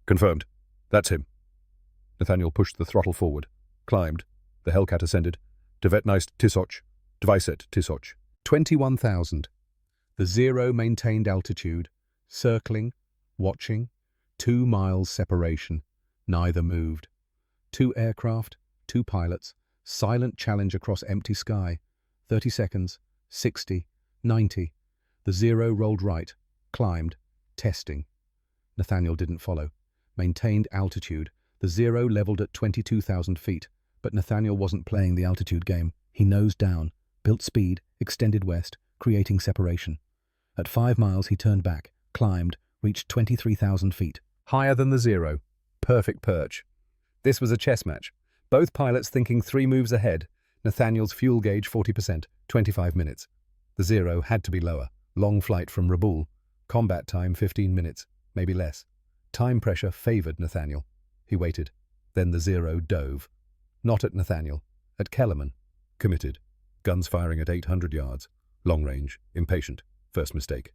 [SPEAKER 1] Confirmed. That's him. Nathaniel pushed the throttle forward. Climbed. The Hellcat ascended. Devetneist Tisoch. Dvaiset Tisoch. 21,000. The 0 maintained altitude. Circling. Watching. 2 miles separation. Neither moved. 2 aircraft. 2 pilots. Silent challenge across empty sky. 30 seconds. 60. 90. The 0 rolled right. Climbed. Testing. Nathaniel didn't follow. Maintained altitude. The 0 leveled at 22,000 feet. But Nathaniel wasn't playing the altitude game. He nosed down. Built speed. Extended west. Creating separation. At 5 miles he turned back. Climbed. Reached 23,000 feet. Higher than the 0. Perfect perch. This was a chess match. Both pilots thinking 3 moves ahead. Nathaniel's fuel gauge 40%, 25 minutes. The 0 had to be lower. Long flight from Rabaul. Combat time 15 minutes, maybe less. Time pressure favored Nathaniel. He waited. Then the 0 dove. Not at Nathaniel. At Kellerman. Committed. Guns firing at 800 yards. Long range. Impatient. First mistake.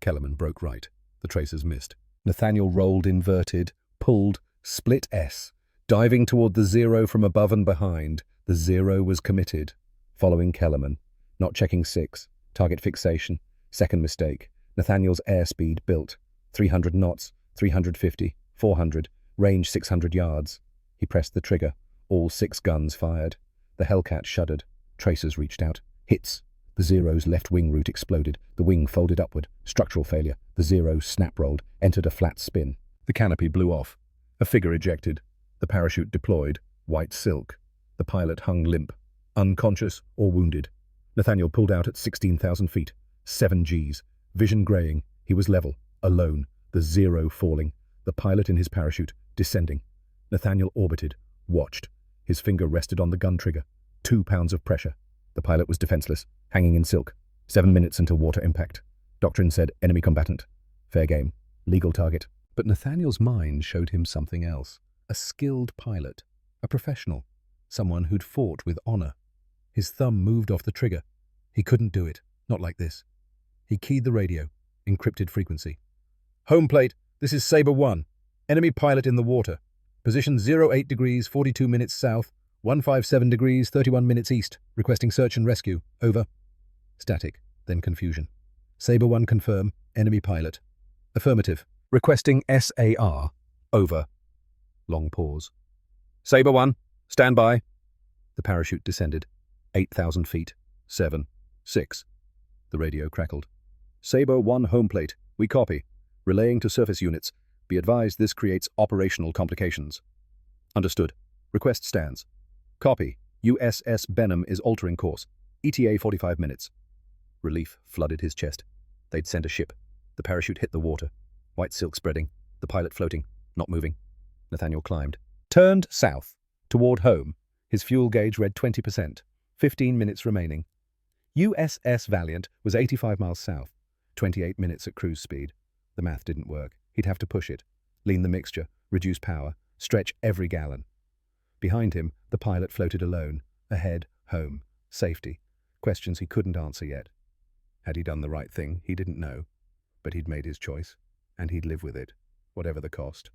[SPEAKER 1] Kellerman broke right. The tracers missed. Nathaniel rolled inverted, pulled, split S. Diving toward the 0 from above and behind, the 0 was committed. Following Kellerman. Not checking 6. Target fixation. Second mistake. Nathaniel's airspeed built. 300 knots, 350, 400, range 600 yards. He pressed the trigger. All 6 guns fired. The Hellcat shuddered. Tracers reached out. Hits. The 0's left wing root exploded. The wing folded upward. Structural failure. The 0 snap-rolled, entered a flat spin. The canopy blew off. A figure ejected. The parachute deployed. White silk. The pilot hung limp. Unconscious or wounded. Nathaniel pulled out at 16,000 feet. 7 Gs. Vision graying. He was level. Alone. The 0 falling. The pilot in his parachute. Descending. Nathaniel orbited. Watched. His finger rested on the gun trigger. 2 pounds of pressure. The pilot was defenseless. Hanging in silk. 7 minutes until water impact. Doctrine said enemy combatant. Fair game. Legal target. But Nathaniel's mind showed him something else. A skilled pilot. A professional. Someone who'd fought with honor. His thumb moved off the trigger. He couldn't do it. Not like this. He keyed the radio. Encrypted frequency. Home plate. This is Sabre 1. Enemy pilot in the water. Position 08 degrees, 42 minutes south. 157 degrees, 31 minutes east. Requesting search and rescue. Over. Static. Then confusion. Sabre 1 confirm. Enemy pilot. Affirmative. Requesting SAR. Over. Long pause. Sabre 1. Stand by. The parachute descended. 8,000 feet. 7. 6. The radio crackled. Sabre 1 home plate. We copy. Relaying to surface units. Be advised this creates operational complications. Understood. Request stands. Copy. USS Benham is altering course. ETA 45 minutes. Relief flooded his chest. They'd sent a ship. The parachute hit the water. White silk spreading. The pilot floating. Not moving. Nathaniel climbed. Turned south. Toward home. His fuel gauge read 20%. 15 minutes remaining. USS Valiant was 85 miles south. 28 minutes at cruise speed. The math didn't work. He'd have to push it. Lean the mixture. Reduce power. Stretch every gallon. Behind him, the pilot floated alone. Ahead, home. Safety. Questions he couldn't answer yet. Had he done the right thing? He didn't know. But he'd made his choice. And he'd live with it. Whatever the cost.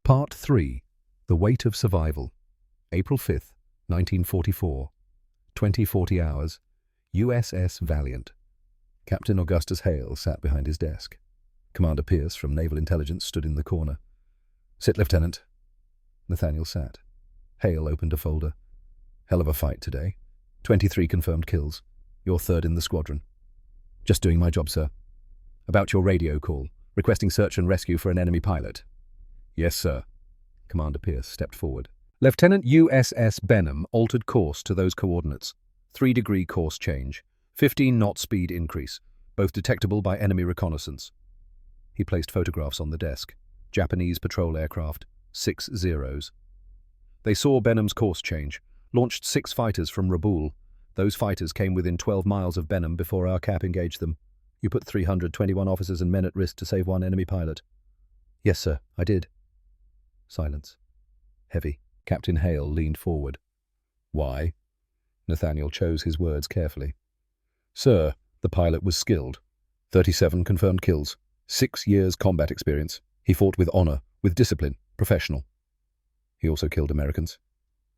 [SPEAKER 1] Part 3. The Weight of Survival. April 5th, 1944. 20-40 hours. USS Valiant. Captain Augustus Hale sat behind his desk. Commander Pierce from Naval Intelligence stood in the corner. Sit, Lieutenant. Nathaniel sat. Hale opened a folder. Hell of a fight today. 23 confirmed kills. You're 3rd in the squadron. Just doing my job, sir. About your radio call. Requesting search and rescue for an enemy pilot. Yes, sir. Commander Pierce stepped forward. Lieutenant USS Benham altered course to those coordinates. 3-degree course change. 15-knot speed increase. Both detectable by enemy reconnaissance. He placed photographs on the desk. Japanese patrol aircraft, 6 zeros. They saw Benham's course change, launched 6 fighters from Rabaul. Those fighters came within 12 miles of Benham before our cap engaged them. You put 321 officers and men at risk to save 1 enemy pilot. Yes, sir, I did. Silence. Heavy. Captain Hale leaned forward. Why? Nathaniel chose his words carefully. Sir, the pilot was skilled. 37 confirmed kills. 6 years combat experience. He fought with honor, with discipline, professional. He also killed Americans.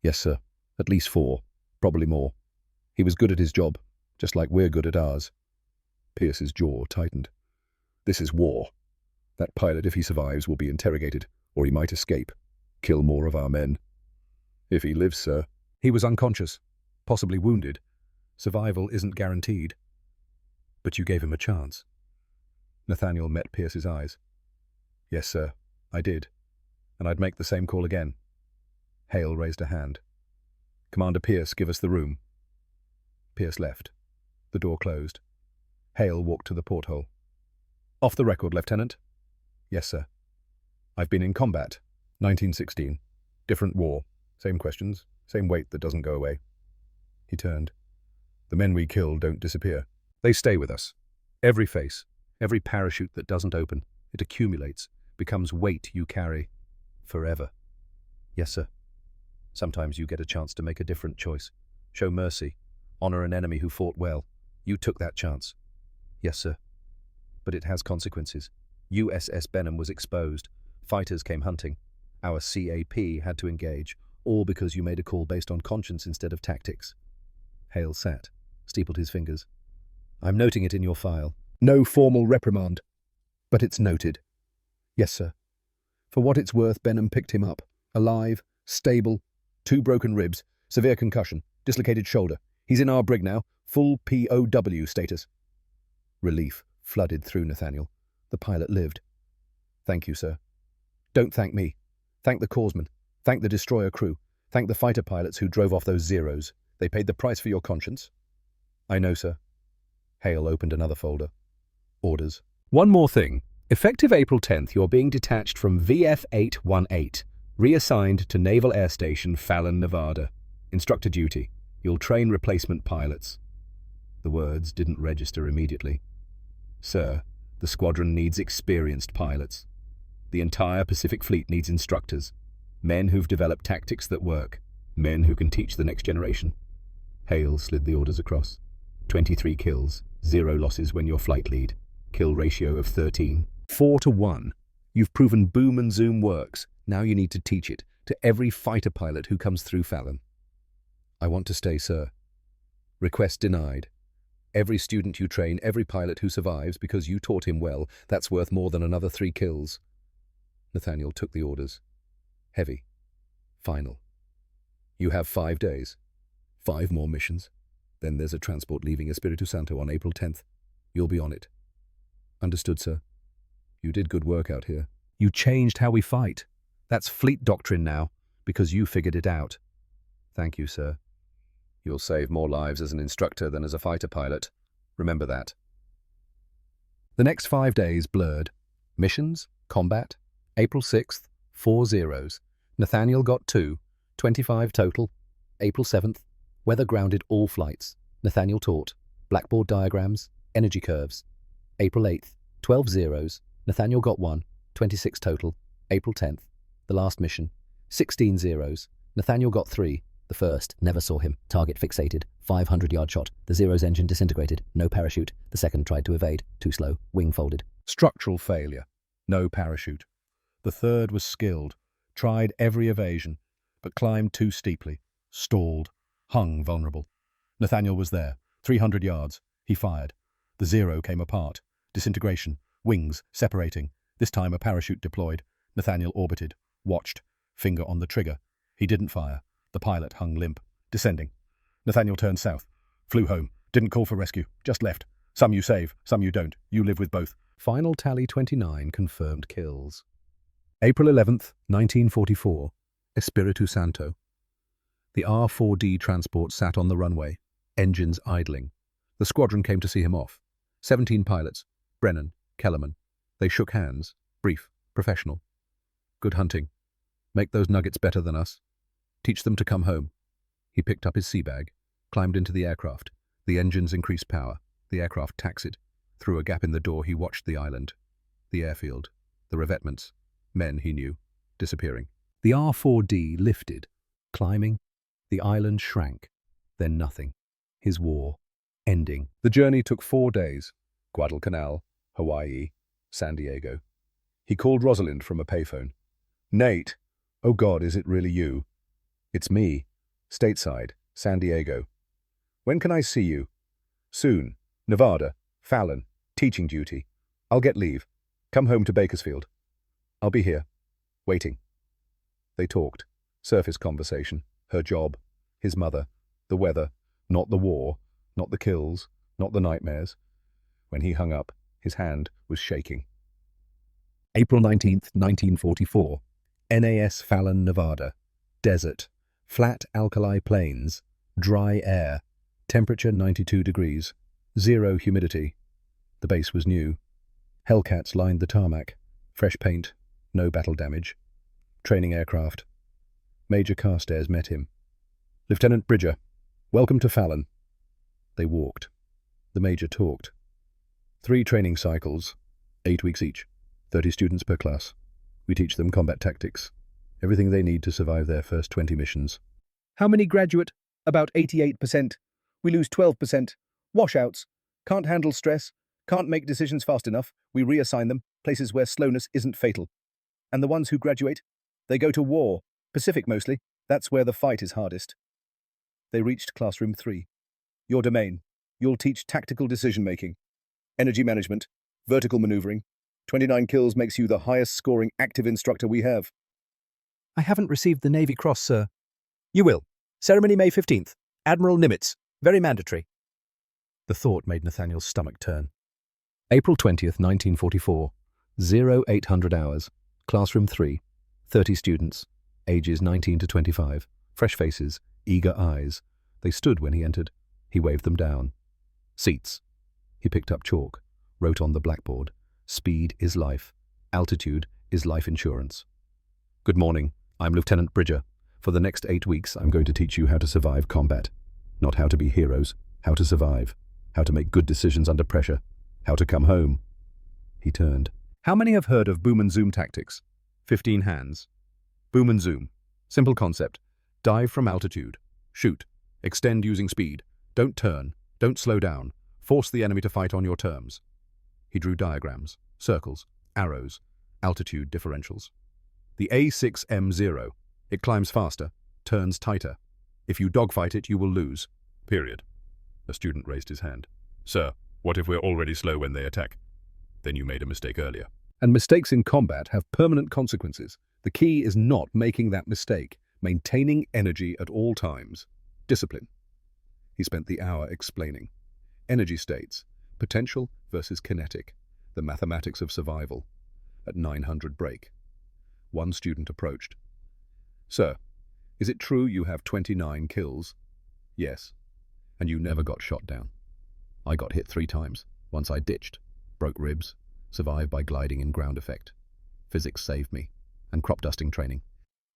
[SPEAKER 1] Yes, sir. At least 4. Probably more. He was good at his job, just like we're good at ours. Pierce's jaw tightened. This is war. That pilot, if he survives, will be interrogated, or he might escape. Kill more of our men. If he lives, sir. He was unconscious, possibly wounded. Survival isn't guaranteed. But you gave him a chance. Nathaniel met Pierce's eyes. Yes, sir, I did. And I'd make the same call again. Hale raised a hand. Commander Pierce, give us the room. Pierce left. The door closed. Hale walked to the porthole. Off the record, Lieutenant. Yes, sir. I've been in combat. 1916. Different war. Same questions. Same weight that doesn't go away. He turned. The men we kill don't disappear. They stay with us. Every face, every parachute that doesn't open, it accumulates, becomes weight you carry. Forever. Yes, sir. Sometimes you get a chance to make a different choice. Show mercy. Honor an enemy who fought well. You took that chance. Yes, sir. But it has consequences. USS Benham was exposed. Fighters came hunting. Our CAP had to engage, all because you made a call based on conscience instead of tactics. Hale sat, steepled his fingers. I'm noting it in your file. No formal reprimand. But it's noted. Yes, sir. For what it's worth, Benham picked him up. Alive, stable, 2 broken ribs, severe concussion, dislocated shoulder. He's in our brig now, full POW status. Relief flooded through Nathaniel. The pilot lived. Thank you, sir. Don't thank me. Thank the corpsmen. Thank the destroyer crew. Thank the fighter pilots who drove off those zeros. They paid the price for your conscience. I know, sir. Hale opened another folder. Orders. One more thing. Effective April 10th, you're being detached from VF-818, reassigned to Naval Air Station Fallon, Nevada. Instructor duty. You'll train replacement pilots. The words didn't register immediately. Sir, the squadron needs experienced pilots. The entire Pacific Fleet needs instructors. Men who've developed tactics that work. Men who can teach the next generation. Hale slid the orders across. 23 kills, 0 losses when you're flight lead. Kill ratio of 13. 4-1. You've proven boom and zoom works. Now you need to teach it to every fighter pilot who comes through Fallon. I want to stay, sir. Request denied. Every student you train, every pilot who survives because you taught him well, that's worth more than another 3 kills. Nathaniel took the orders. Heavy. Final. You have 5 days. 5 more missions. Then there's a transport leaving Espiritu Santo on April 10th. You'll be on it. Understood, sir. You did good work out here. You changed how we fight. That's fleet doctrine now, because you figured it out. Thank you, sir. You'll save more lives as an instructor than as a fighter pilot. Remember that. The next 5 days blurred. Missions, combat, April 6th, 4 zeros. Nathaniel got 2, 25 total. April 7th, weather grounded all flights. Nathaniel taught. Blackboard diagrams, energy curves. April 8th, 12 zeros. Nathaniel got 1, 26 total. April 10th, the last mission. 16 zeros. Nathaniel got 3. The first, never saw him. Target fixated. 500-yard shot. The zero's engine disintegrated. No parachute. The second tried to evade. Too slow. Wing folded. Structural failure. No parachute. The third was skilled. Tried every evasion, but climbed too steeply. Stalled. Hung vulnerable. Nathaniel was there. 300 yards. He fired. The zero came apart. Disintegration. Wings separating. This time a parachute deployed. Nathaniel orbited. Watched. Finger on the trigger. He didn't fire. The pilot hung limp. Descending. Nathaniel turned south. Flew home. Didn't call for rescue. Just left. Some you save, some you don't. You live with both. Final tally 29 confirmed kills. April 11th, 1944. Espiritu Santo. The R-4D transport sat on the runway. Engines idling. The squadron came to see him off. 17 pilots. Brennan, Kellerman. They shook hands. Brief. Professional. Good hunting. Make those nuggets better than us. Teach them to come home. He picked up his sea bag, climbed into the aircraft. The engines increased power. The aircraft taxied. Through a gap in the door, he watched the island, the airfield, the revetments, men he knew, disappearing. The R4D lifted, climbing. The island shrank, then nothing. His war, ending. The journey took 4 days. Guadalcanal, Hawaii, San Diego. He called Rosalind from a payphone. Nate, oh God, is it really you? It's me, stateside, San Diego. When can I see you? Soon. Nevada, Fallon, teaching duty. I'll get leave. Come home to Bakersfield. I'll be here, waiting. They talked. Surface conversation. Her job, his mother, the weather, not the war, not the kills, not the nightmares. When he hung up, his hand was shaking. April 19th, 1944. NAS Fallon, Nevada. Desert. Flat alkali plains. Dry air. Temperature 92 degrees. Zero humidity. The base was new. Hellcats lined the tarmac. Fresh paint. No battle damage. Training aircraft. Major Carstairs met him. Lieutenant Bridger, welcome to Fallon. They walked. The Major talked. 3 training cycles, 8 weeks each, 30 students per class. We teach them combat tactics, everything they need to survive their first 20 missions.
[SPEAKER 2] How many graduate? About 88%. We lose 12%. Washouts. Can't handle stress. Can't make decisions fast enough. We reassign them, places where slowness isn't fatal. And the ones who graduate? They go to war. Pacific mostly. That's where the fight is hardest. They reached classroom 3. Your domain. You'll teach tactical decision-making, energy management, vertical maneuvering. 29 kills makes you the highest scoring active instructor we have.
[SPEAKER 1] I haven't received the Navy Cross, sir. You will. Ceremony May 15th. Admiral Nimitz. Very mandatory. The thought made Nathaniel's stomach turn. April 20th, 1944. 0800 hours. Classroom 3. 30 students. Ages 19 to 25. Fresh faces. Eager eyes. They stood when he entered. He waved them down. Seats. He picked up chalk. Wrote on the blackboard. Speed is life. Altitude is life insurance. Good morning. I'm Lieutenant Bridger. For the next 8 weeks, I'm going to teach you how to survive combat. Not how to be heroes. How to survive. How to make good decisions under pressure. How to come home. He turned. How many have heard of boom and zoom tactics? 15 hands. Boom and zoom. Simple concept. Dive from altitude. Shoot. Extend using speed. Don't turn. Don't slow down. Force the enemy to fight on your terms. He drew diagrams, circles, arrows, altitude differentials. The A6M0. It climbs faster, turns tighter. If you dogfight it, you will lose. Period. A student raised his hand. Sir, what if we're already slow when they attack? Then you made a mistake earlier. And mistakes in combat have permanent consequences. The key is not making that mistake, maintaining energy at all times. Discipline. He spent the hour explaining. Energy states, potential versus kinetic, the mathematics of survival. At 900 break. One student approached. Sir, is it true you have 29 kills? Yes. And you never got shot down. I got hit 3 times. Once I ditched, broke ribs, survived by gliding in ground effect. Physics saved me. And crop dusting training.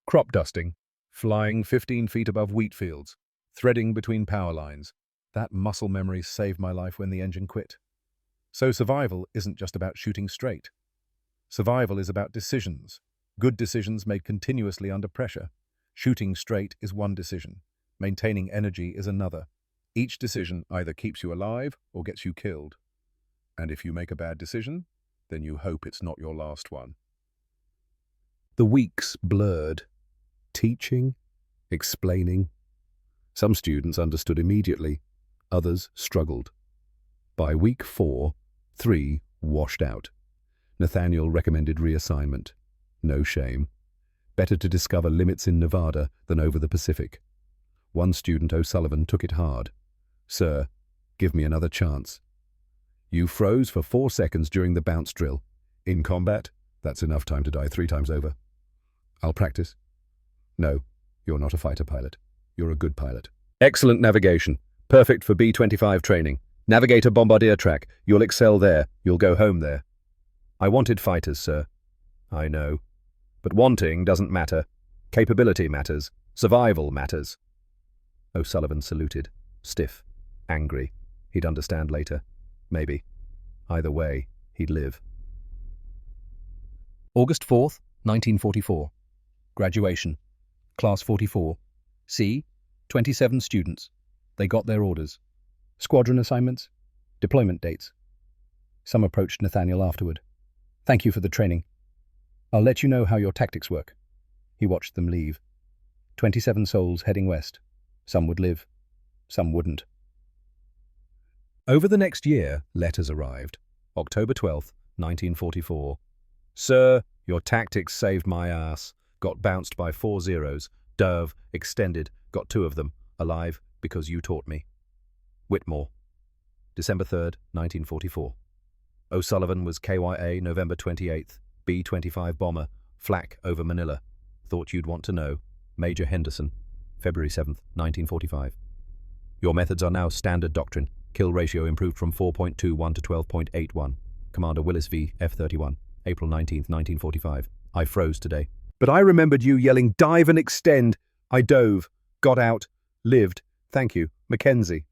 [SPEAKER 1] Crop dusting. Flying 15 feet above wheat fields. Threading between power lines. That muscle memory saved my life when the engine quit. So survival isn't just about shooting straight. Survival is about decisions. Good decisions made continuously under pressure. Shooting straight is one decision. Maintaining energy is another. Each decision either keeps you alive or gets you killed. And if you make a bad decision, then you hope it's not your last one. The weeks blurred. Teaching, explaining. Some students understood immediately. Others struggled. By week 4, 3 washed out. Nathaniel recommended reassignment. No shame. Better to discover limits in Nevada than over the Pacific. One student, O'Sullivan, took it hard. Sir, give me another chance. You froze for 4 seconds during the bounce drill. In combat, that's enough time to die 3 times over. I'll practice. No, you're not a fighter pilot. You're a good pilot. Excellent navigation. Perfect for B-25 training. Navigate a bombardier track. You'll excel there. You'll go home there. I wanted fighters, sir. I know. But wanting doesn't matter. Capability matters. Survival matters. O'Sullivan saluted, stiff, angry. He'd understand later. Maybe. Either way, he'd live.
[SPEAKER 2] August 4th, 1944. Graduation. Class 44. C. 27 students. They got their orders. Squadron assignments. Deployment dates. Some approached Nathaniel afterward. Thank you for the training. I'll let you know how your tactics work. He watched them leave. 27 souls heading west. Some would live. Some wouldn't.
[SPEAKER 1] Over the next year, letters arrived. October 12th, 1944. Sir, your tactics saved my ass. Got bounced by 4 zeros. Derv, extended, got 2 of them. Alive, because you taught me. Whitmore. December 3rd, 1944. O'Sullivan was KYA November 28th, B-25 bomber, flak over Manila. Thought you'd want to know. Major Henderson, February 7th, 1945. Your methods are now standard doctrine. Kill ratio improved from 4.21 to 12.81. Commander Willis V. F-31, April 19th, 1945. I froze today. But I remembered you yelling, dive and extend. I dove, got out, lived. Thank you, Mackenzie.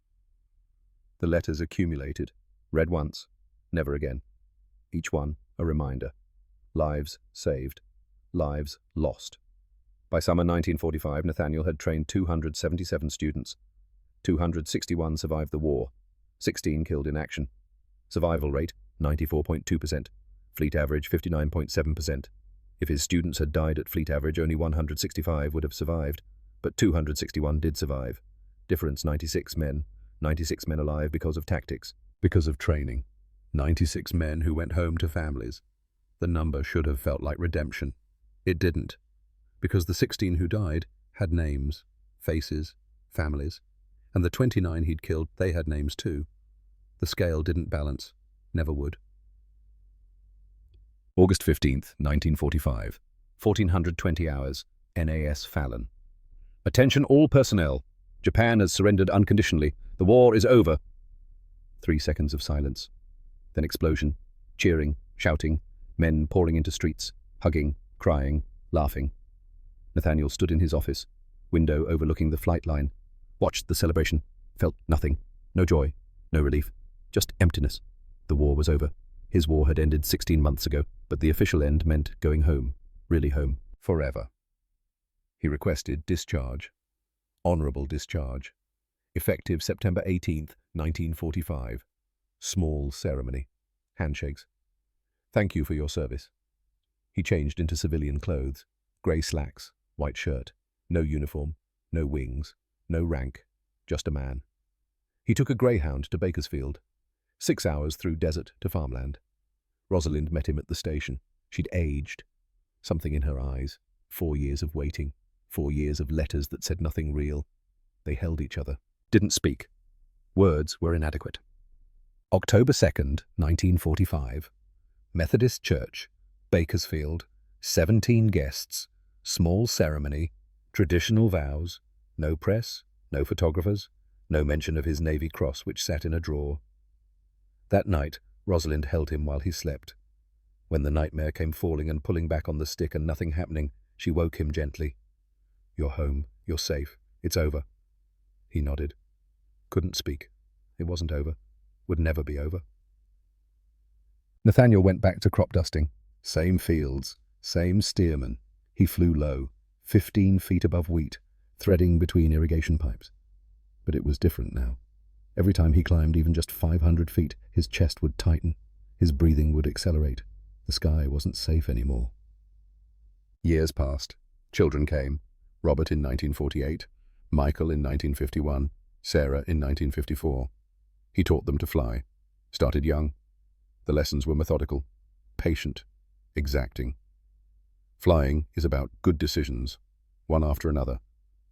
[SPEAKER 1] The letters accumulated. Read once, never again. Each one a reminder. Lives saved. Lives lost. By summer 1945, Nathaniel had trained 277 students. 261 survived the war. 16 killed in action. Survival rate, 94.2%. Fleet average, 59.7%. If his students had died at fleet average, only 165 would have survived. But 261 did survive. Difference 96 men. 96 men alive because of tactics, because of training. 96 men who went home to families. The number should have felt like redemption. It didn't. Because the 16 who died had names, faces, families. And the 29 he'd killed, they had names too. The scale didn't balance. Never would. August 15th, 1945. 1420 hours. NAS Fallon. Attention all personnel. Japan has surrendered unconditionally. The war is over. 3 seconds of silence. Then explosion. Cheering, shouting. Men pouring into streets. Hugging, crying, laughing. Nathaniel stood in his office. Window overlooking the flight line. Watched the celebration. Felt nothing. No joy. No relief. Just emptiness. The war was over. His war had ended 16 months ago, but the official end meant going home. Really home. Forever. He requested discharge. Honourable discharge. Effective September 18th, 1945. Small ceremony. Handshakes. Thank you for your service. He changed into civilian clothes. Grey slacks, white shirt. No uniform, no wings, no rank, just a man. He took a greyhound to Bakersfield. 6 hours through desert to farmland. Rosalind met him at the station. She'd aged. Something in her eyes. 4 years of waiting. 4 years of letters that said nothing real. They held each other. Didn't speak. Words were inadequate. October 2nd, 1945. Methodist Church, Bakersfield. 17 guests. Small ceremony. Traditional vows. No press, no photographers, no mention of his Navy Cross which sat in a drawer. That night, Rosalind held him while he slept. When the nightmare came falling and pulling back on the stick and nothing happening, she woke him gently. You're home, you're safe, it's over. He nodded. Couldn't speak. It wasn't over. Would never be over. Nathaniel went back to crop dusting. Same fields, same steerman. He flew low, 15 feet above wheat, threading between irrigation pipes. But it was different now. Every time he climbed even just 500 feet, his chest would tighten, his breathing would accelerate. The sky wasn't safe anymore. Years passed. Children came. Robert in 1948, Michael in 1951, Sarah in 1954. He taught them to fly. Started young. The lessons were methodical, patient, exacting. Flying is about good decisions, one after another.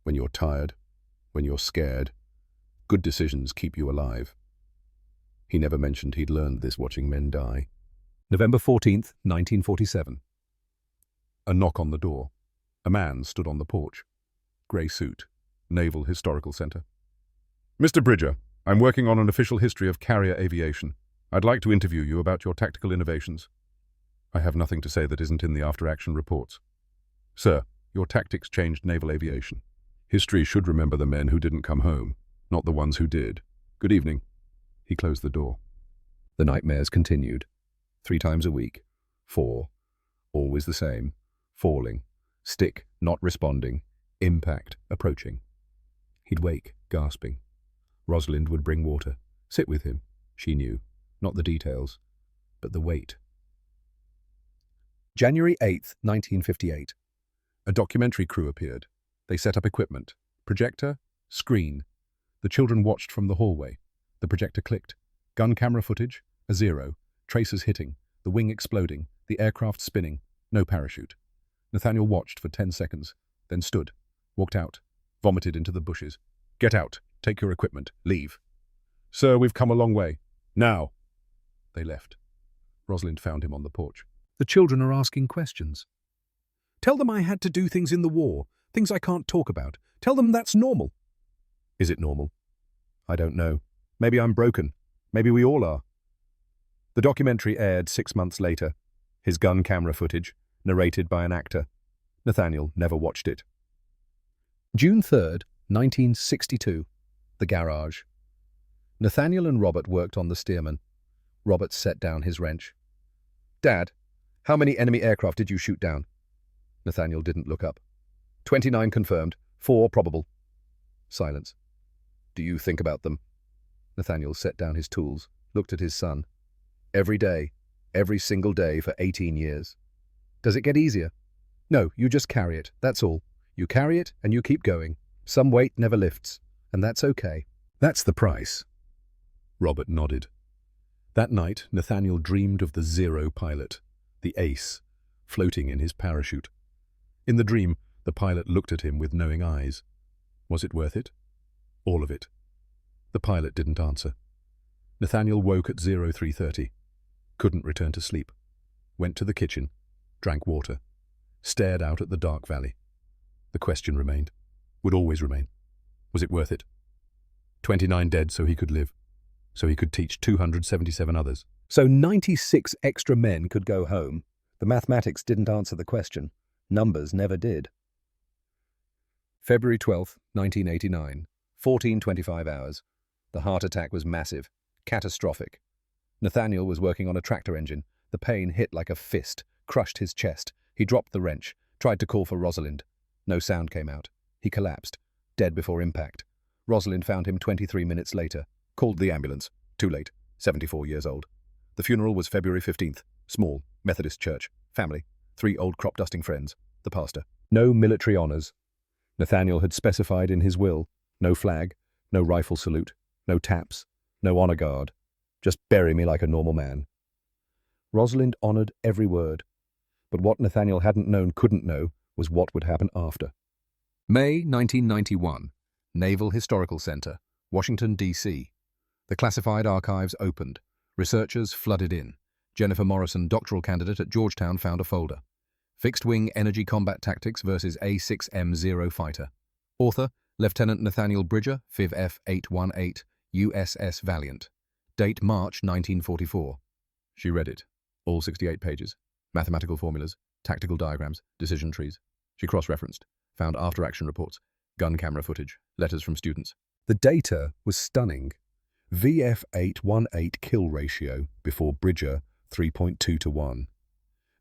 [SPEAKER 1] When you're tired, when you're scared, good decisions keep you alive. He never mentioned he'd learned this watching men die. November 14th, 1947. A knock on the door. A man stood on the porch. Grey suit. Naval Historical Center. Mr. Bridger, I'm working on an official history of carrier aviation. I'd like to interview you about your tactical innovations. I have nothing to say that isn't in the after-action reports.
[SPEAKER 3] Sir, your tactics changed naval aviation. History should remember the men who didn't come home, not the ones who did. Good evening. He closed the door.
[SPEAKER 1] The nightmares continued. 3 times a week. 4. Always the same. Falling. Stick not responding. Impact approaching. He'd wake, gasping. Rosalind would bring water. Sit with him. She knew. Not the details, but the weight. January 8th, 1958.
[SPEAKER 3] A documentary crew appeared. They set up equipment. Projector, screen. The children watched from the hallway. The projector clicked. Gun camera footage, a 0. Tracers hitting. The wing exploding. The aircraft spinning. No parachute. Nathaniel watched for 10 seconds, then stood, walked out, vomited into the bushes. Get out. Take your equipment. Leave. Sir, we've come a long way. Now. They left. Rosalind found him on the porch.
[SPEAKER 1] The children are asking questions. Tell them I had to do things in the war, things I can't talk about. Tell them that's normal. Is it normal? I don't know. Maybe I'm broken. Maybe we all are. The documentary aired 6 months later. His gun camera footage, narrated by an actor. Nathaniel never watched it. June 3rd, 1962. The garage. Nathaniel and Robert worked on the Stearman. Robert set down his wrench. Dad, how many enemy aircraft did you shoot down? Nathaniel didn't look up. 29 confirmed, 4 probable. Silence. Do you think about them? Nathaniel set down his tools, looked at his son. Every day, every single day for 18 years. Does it get easier? No, you just carry it, that's all. You carry it and you keep going. Some weight never lifts, and that's okay. That's the price. Robert nodded. That night, Nathaniel dreamed of the 0 pilot, the ace, floating in his parachute. In the dream, the pilot looked at him with knowing eyes. Was it worth it? All of it. The pilot didn't answer. Nathaniel woke at 03:30. Couldn't return to sleep. Went to the kitchen, drank water, stared out at the dark valley. The question remained. Would always remain. Was it worth it? 29 dead so he could live. So he could teach 277 others. So 96 extra men could go home. The mathematics didn't answer the question. Numbers never did. February 12th, 1989. 14:25 hours. The heart attack was massive, catastrophic. Nathaniel was working on a tractor engine. The pain hit like a fist, crushed his chest. He dropped the wrench, tried to call for Rosalind. No sound came out. He collapsed, dead before impact. Rosalind found him 23 minutes later. Called the ambulance. Too late. 74 years old. The funeral was February 15th. Small, Methodist church. Family. 3 old crop-dusting friends. The pastor. No military honors. Nathaniel had specified in his will. No flag, no rifle salute, no taps, no honor guard. Just bury me like a normal man. Rosalind honored every word. But what Nathaniel hadn't known, couldn't know, was what would happen after. May 1991. Naval Historical Center, Washington, D.C. The classified archives opened. Researchers flooded in. Jennifer Morrison, doctoral candidate at Georgetown, found a folder. Fixed-wing energy combat tactics versus A6M0 fighter. Author, Lieutenant Nathaniel Bridger, FIV F818, USS Valiant. Date March 1944. She read it. All 68 pages. Mathematical formulas, tactical diagrams, decision trees. She cross-referenced, found after-action reports, gun camera footage, letters from students. The data was stunning. VF818 kill ratio before Bridger 3.2 to 1.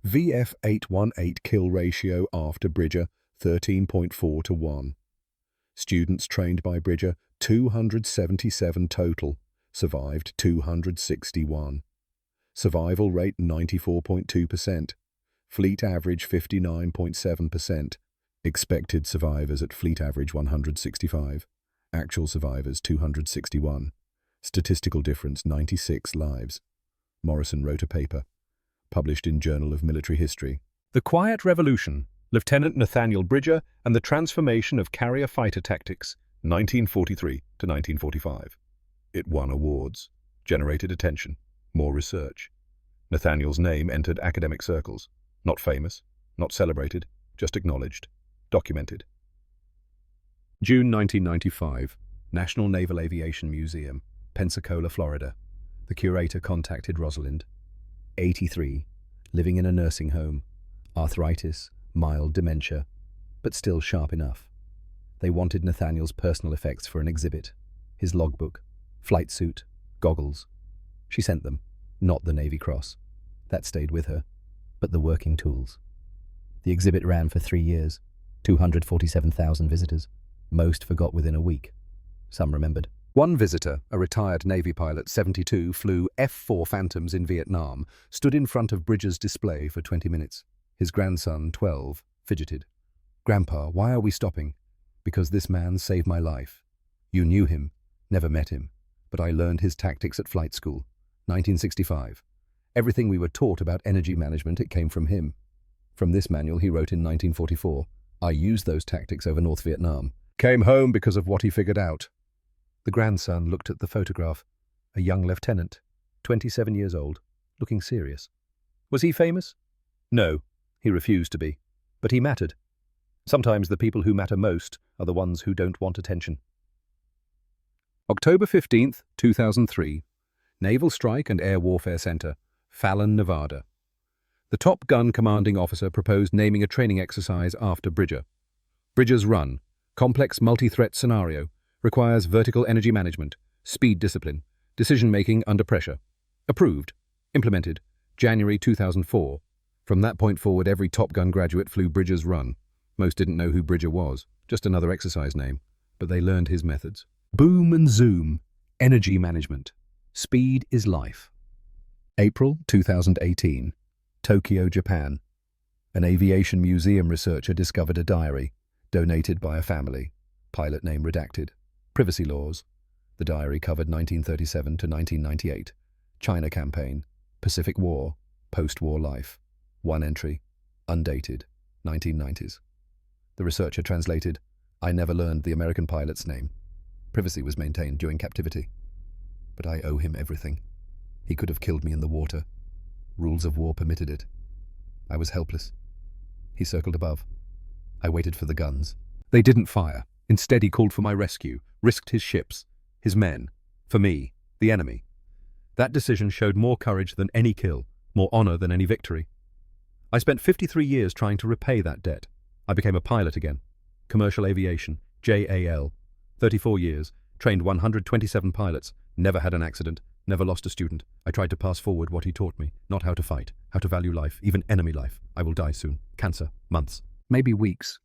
[SPEAKER 1] VF818 kill ratio after Bridger 13.4 to 1. Students trained by Bridger 277 total, survived 261. Survival rate 94.2%. Fleet average 59.7%. Expected survivors at fleet average 165. Actual survivors 261. Statistical difference 96 lives. Morrison wrote a paper, published in Journal of Military History. The Quiet Revolution, Lieutenant Nathaniel Bridger and the Transformation of Carrier Fighter Tactics, 1943 to 1945. It won awards, generated attention, more research. Nathaniel's name entered academic circles. Not famous, not celebrated, just acknowledged, documented. June 1995, National Naval Aviation Museum, Pensacola, Florida. The curator contacted Rosalind. 83, living in a nursing home, arthritis,
[SPEAKER 2] mild dementia, but still sharp enough. They wanted Nathaniel's personal effects for an exhibit, his logbook, flight suit, goggles. She sent them, not the Navy Cross. That stayed with her, but the working tools. The exhibit ran for 3 years, 247,000 visitors. Most forgot within a week. Some remembered.
[SPEAKER 3] One visitor, a retired Navy pilot, 72, flew F-4 Phantoms in Vietnam, stood in front of Bridger's display for 20 minutes. His grandson, 12, fidgeted. "Grandpa, why are we stopping?" "Because this man saved my life. You knew him, never met him, but I learned his tactics at flight school. 1965. Everything we were taught about energy management, it came from him. From this manual he wrote in 1944. I used those tactics over North Vietnam. Came home because of what he figured out." The grandson looked at the photograph. A young lieutenant, 27 years old, looking serious. Was he famous? No, he refused to be. But he mattered. Sometimes the people who matter most are the ones who don't want attention. October 15th, 2003. Naval Strike and Air Warfare Center, Fallon, Nevada. The Top Gun commanding officer proposed naming a training exercise after Bridger. Bridger's Run, complex multi-threat scenario, requires vertical energy management, speed discipline, decision-making under pressure. Approved. Implemented. January 2004. From that point forward, every Top Gun graduate flew Bridger's Run. Most didn't know who Bridger was, just another exercise name, but they learned his methods. Boom and zoom. Energy management. Speed is life. April 2018. Tokyo, Japan. An aviation museum researcher discovered a diary, donated by a family. Pilot name redacted. Privacy laws. The diary covered 1937 to 1998. China campaign. Pacific War. Post-war life. One entry. Undated. 1990s. The researcher translated, I never learned the American pilot's name. Privacy was maintained during captivity. But I owe him everything. He could have killed me in the water. Rules of war permitted it. I was helpless. He circled above. I waited for the guns. They didn't fire. Instead, he called for my rescue, risked his ships, his men, for me, the enemy. That decision showed more courage than any kill, more honor than any victory. I spent 53 years trying to repay that debt. I became a pilot again. Commercial aviation, JAL. 34 years, trained 127 pilots, never had an accident, never lost a student. I tried to pass forward what he taught me, not how to fight, how to value life, even enemy life. I will die soon. Cancer, months, maybe weeks.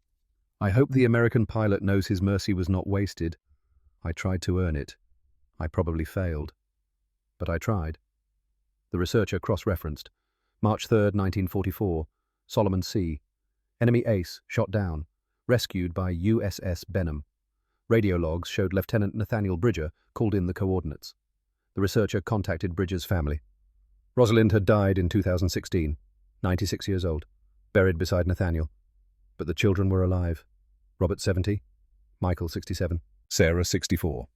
[SPEAKER 3] I hope the American pilot knows his mercy was not wasted. I tried to earn it. I probably failed. But I tried. The researcher cross-referenced. March 3rd, 1944, Solomon Sea. Enemy ace shot down, rescued by USS Benham. Radio logs showed Lieutenant Nathaniel Bridger called in the coordinates. The researcher contacted Bridger's family. Rosalind had died in 2016, 96 years old, buried beside Nathaniel. But the children were alive. Robert, 70, Michael, 67, Sarah, 64.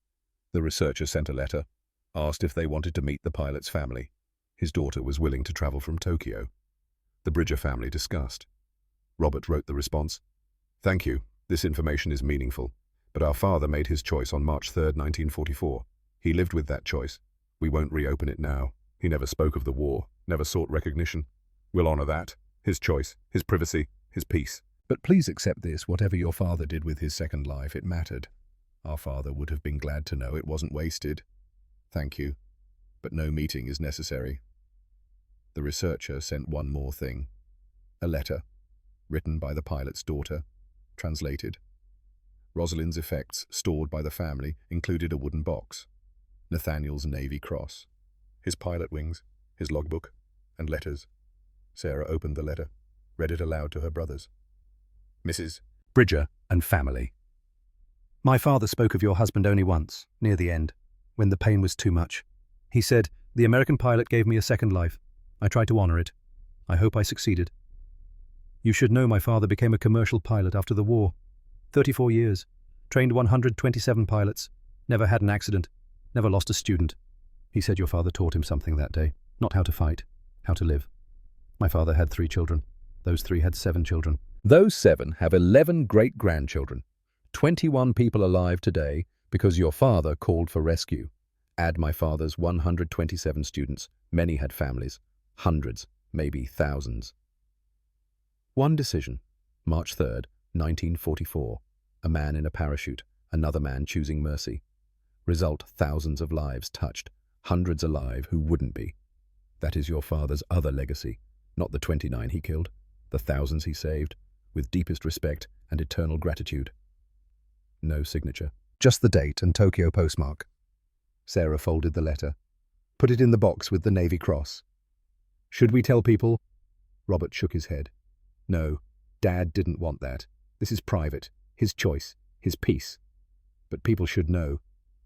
[SPEAKER 3] The researcher sent a letter, asked if they wanted to meet the pilot's family. His daughter was willing to travel from Tokyo. The Bridger family discussed. Robert wrote the response. Thank you. This information is meaningful. But our father made his choice on March 3rd, 1944. He lived with that choice. We won't reopen it now. He never spoke of the war, never sought recognition. We'll honor that. His choice, his privacy, his peace. But please accept this, whatever your father did with his second life, it mattered. Our father would have been glad to know it wasn't wasted. Thank you. But no meeting is necessary. The researcher sent one more thing. A letter, written by the pilot's daughter, translated. Rosalind's effects, stored by the family, included a wooden box, Nathaniel's Navy Cross, his pilot wings, his logbook, and letters. Sarah opened the letter, read it aloud to her brothers. Mrs. Bridger and family. My father spoke of your husband only once, near the end, when the pain was too much. He said, the American pilot gave me a second life. I tried to honor it. I hope I succeeded. You should know my father became a commercial pilot after the war. 34 years, trained 127 pilots, never had an accident, never lost a student. He said your father taught him something that day, not how to fight, how to live. My father had 3 children. Those 3 had 7 children. Those 7 have 11 great-grandchildren. 21 people alive today because your father called for rescue. Add my father's 127 students. Many had families. Hundreds, maybe thousands. One decision,
[SPEAKER 1] March 3rd, 1944. A man in a parachute, another man choosing mercy. Result, thousands of lives touched, hundreds alive who wouldn't be. That is your father's other legacy, not the 29 he killed, the thousands he saved, with deepest respect and eternal gratitude. No signature, just the date and Tokyo postmark. Sarah folded the letter, put it in the box with the Navy cross. Should we tell people? Robert shook his head. No, Dad didn't want that. This is private, his choice, his peace. But people should know.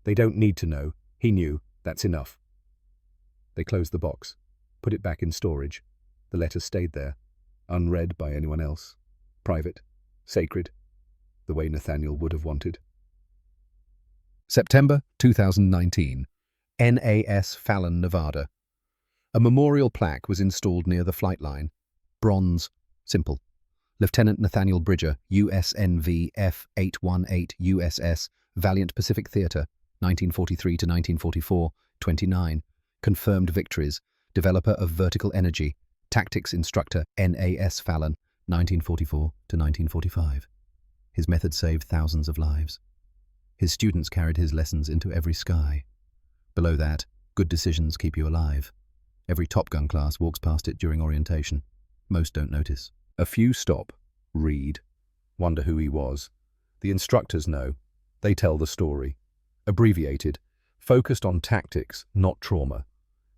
[SPEAKER 1] They don't need to know. He knew. That's enough. They closed the box, put it back in storage. The letter stayed there, unread by anyone else. Private, sacred, the way Nathaniel would have wanted. September 2019. NAS Fallon, Nevada. A memorial plaque was installed near the flight line. Bronze, simple. Lieutenant Nathaniel Bridger, USNV F818 USS, Valiant Pacific Theater, 1943 to 1944, 29. Confirmed victories. Developer of vertical energy. Tactics instructor, NAS Fallon, 1944 to 1945. His method saved thousands of lives. His students carried his lessons into every sky. Below that, good decisions keep you alive. Every Top Gun class walks past it during orientation. Most don't notice. A few stop, read, wonder who he was. The instructors know. They tell the story. Abbreviated, focused on tactics, not trauma.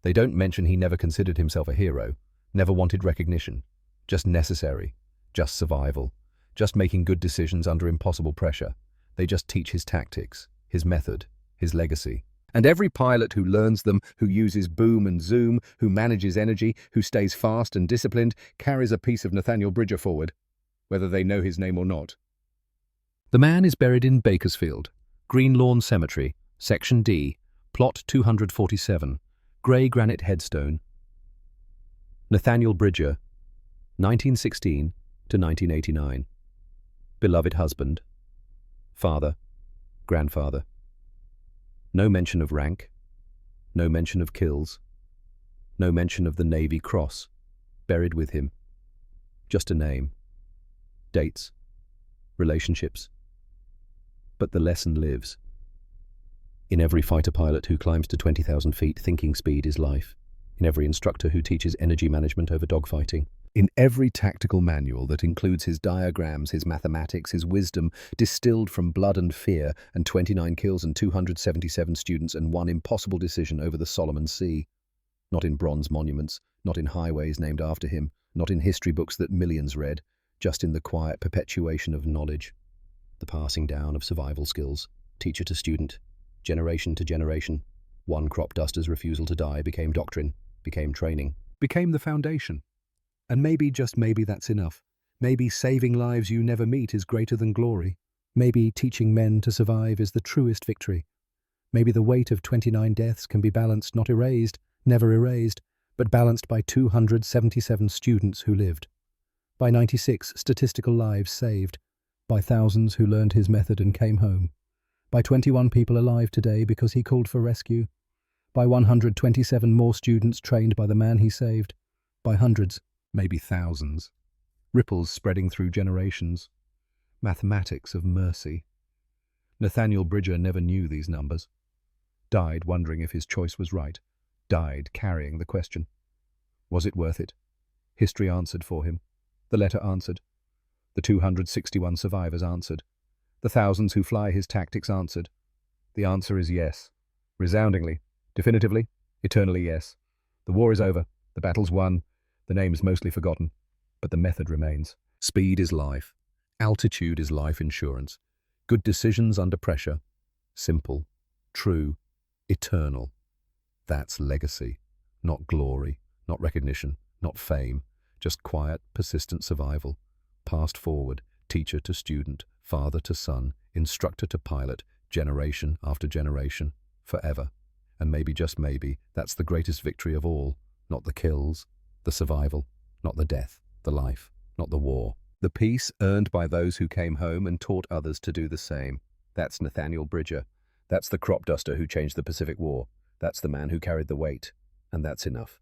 [SPEAKER 1] They don't mention he never considered himself a hero, never wanted recognition. Just necessary, just survival, just making good decisions under impossible pressure. They just teach his tactics, his method, his legacy. And every pilot who learns them, who uses boom and zoom, who manages energy, who stays fast and disciplined, carries a piece of Nathaniel Bridger forward, whether they know his name or not. The man is buried in Bakersfield, Green Lawn Cemetery, Section D, Plot 247, grey granite headstone. Nathaniel Bridger, 1916 to 1989. Beloved husband, father, grandfather. No mention of rank, no mention of kills, no mention of the Navy Cross, buried with him. Just a name, dates, relationships. But the lesson lives. In every fighter pilot who climbs to 20,000 feet, thinking speed is life. In every instructor who teaches energy management over dogfighting. In every tactical manual that includes his diagrams, his mathematics, his wisdom, distilled from blood and fear, and 29 kills and 277 students and one impossible decision over the Solomon Sea. Not in bronze monuments, not in highways named after him, not in history books that millions read, just in the quiet perpetuation of knowledge. The passing down of survival skills, teacher to student, generation to generation. One crop duster's refusal to die became doctrine, became training, became the foundation. And maybe, just maybe, that's enough. Maybe saving lives you never meet is greater than glory. Maybe teaching men to survive is the truest victory. Maybe the weight of 29 deaths can be balanced, not erased, never erased, but balanced by 277 students who lived. By 96 statistical lives saved. By thousands who learned his method and came home. By 21 people alive today because he called for rescue. By 127 more students trained by the man he saved. By hundreds, maybe thousands. Ripples spreading through generations. Mathematics of mercy. Nathaniel Bridger never knew these numbers. Died wondering if his choice was right. Died carrying the question. Was it worth it? History answered for him. The letter answered. The 261 survivors answered. The thousands who fly his tactics answered. The answer is yes. Resoundingly, definitively, eternally yes. The war is over. The battle's won. The name's mostly forgotten. But the method remains. Speed is life. Altitude is life insurance. Good decisions under pressure. Simple, true, eternal. That's legacy. Not glory, not recognition, not fame. Just quiet, persistent survival. Passed forward, teacher to student, father to son, instructor to pilot, generation after generation, forever. And maybe, just maybe, that's the greatest victory of all. Not the kills, the survival, not the death, the life, not the war. The peace earned by those who came home and taught others to do the same. That's Nathaniel Bridger. That's the crop duster who changed the Pacific War. That's the man who carried the weight. And that's enough.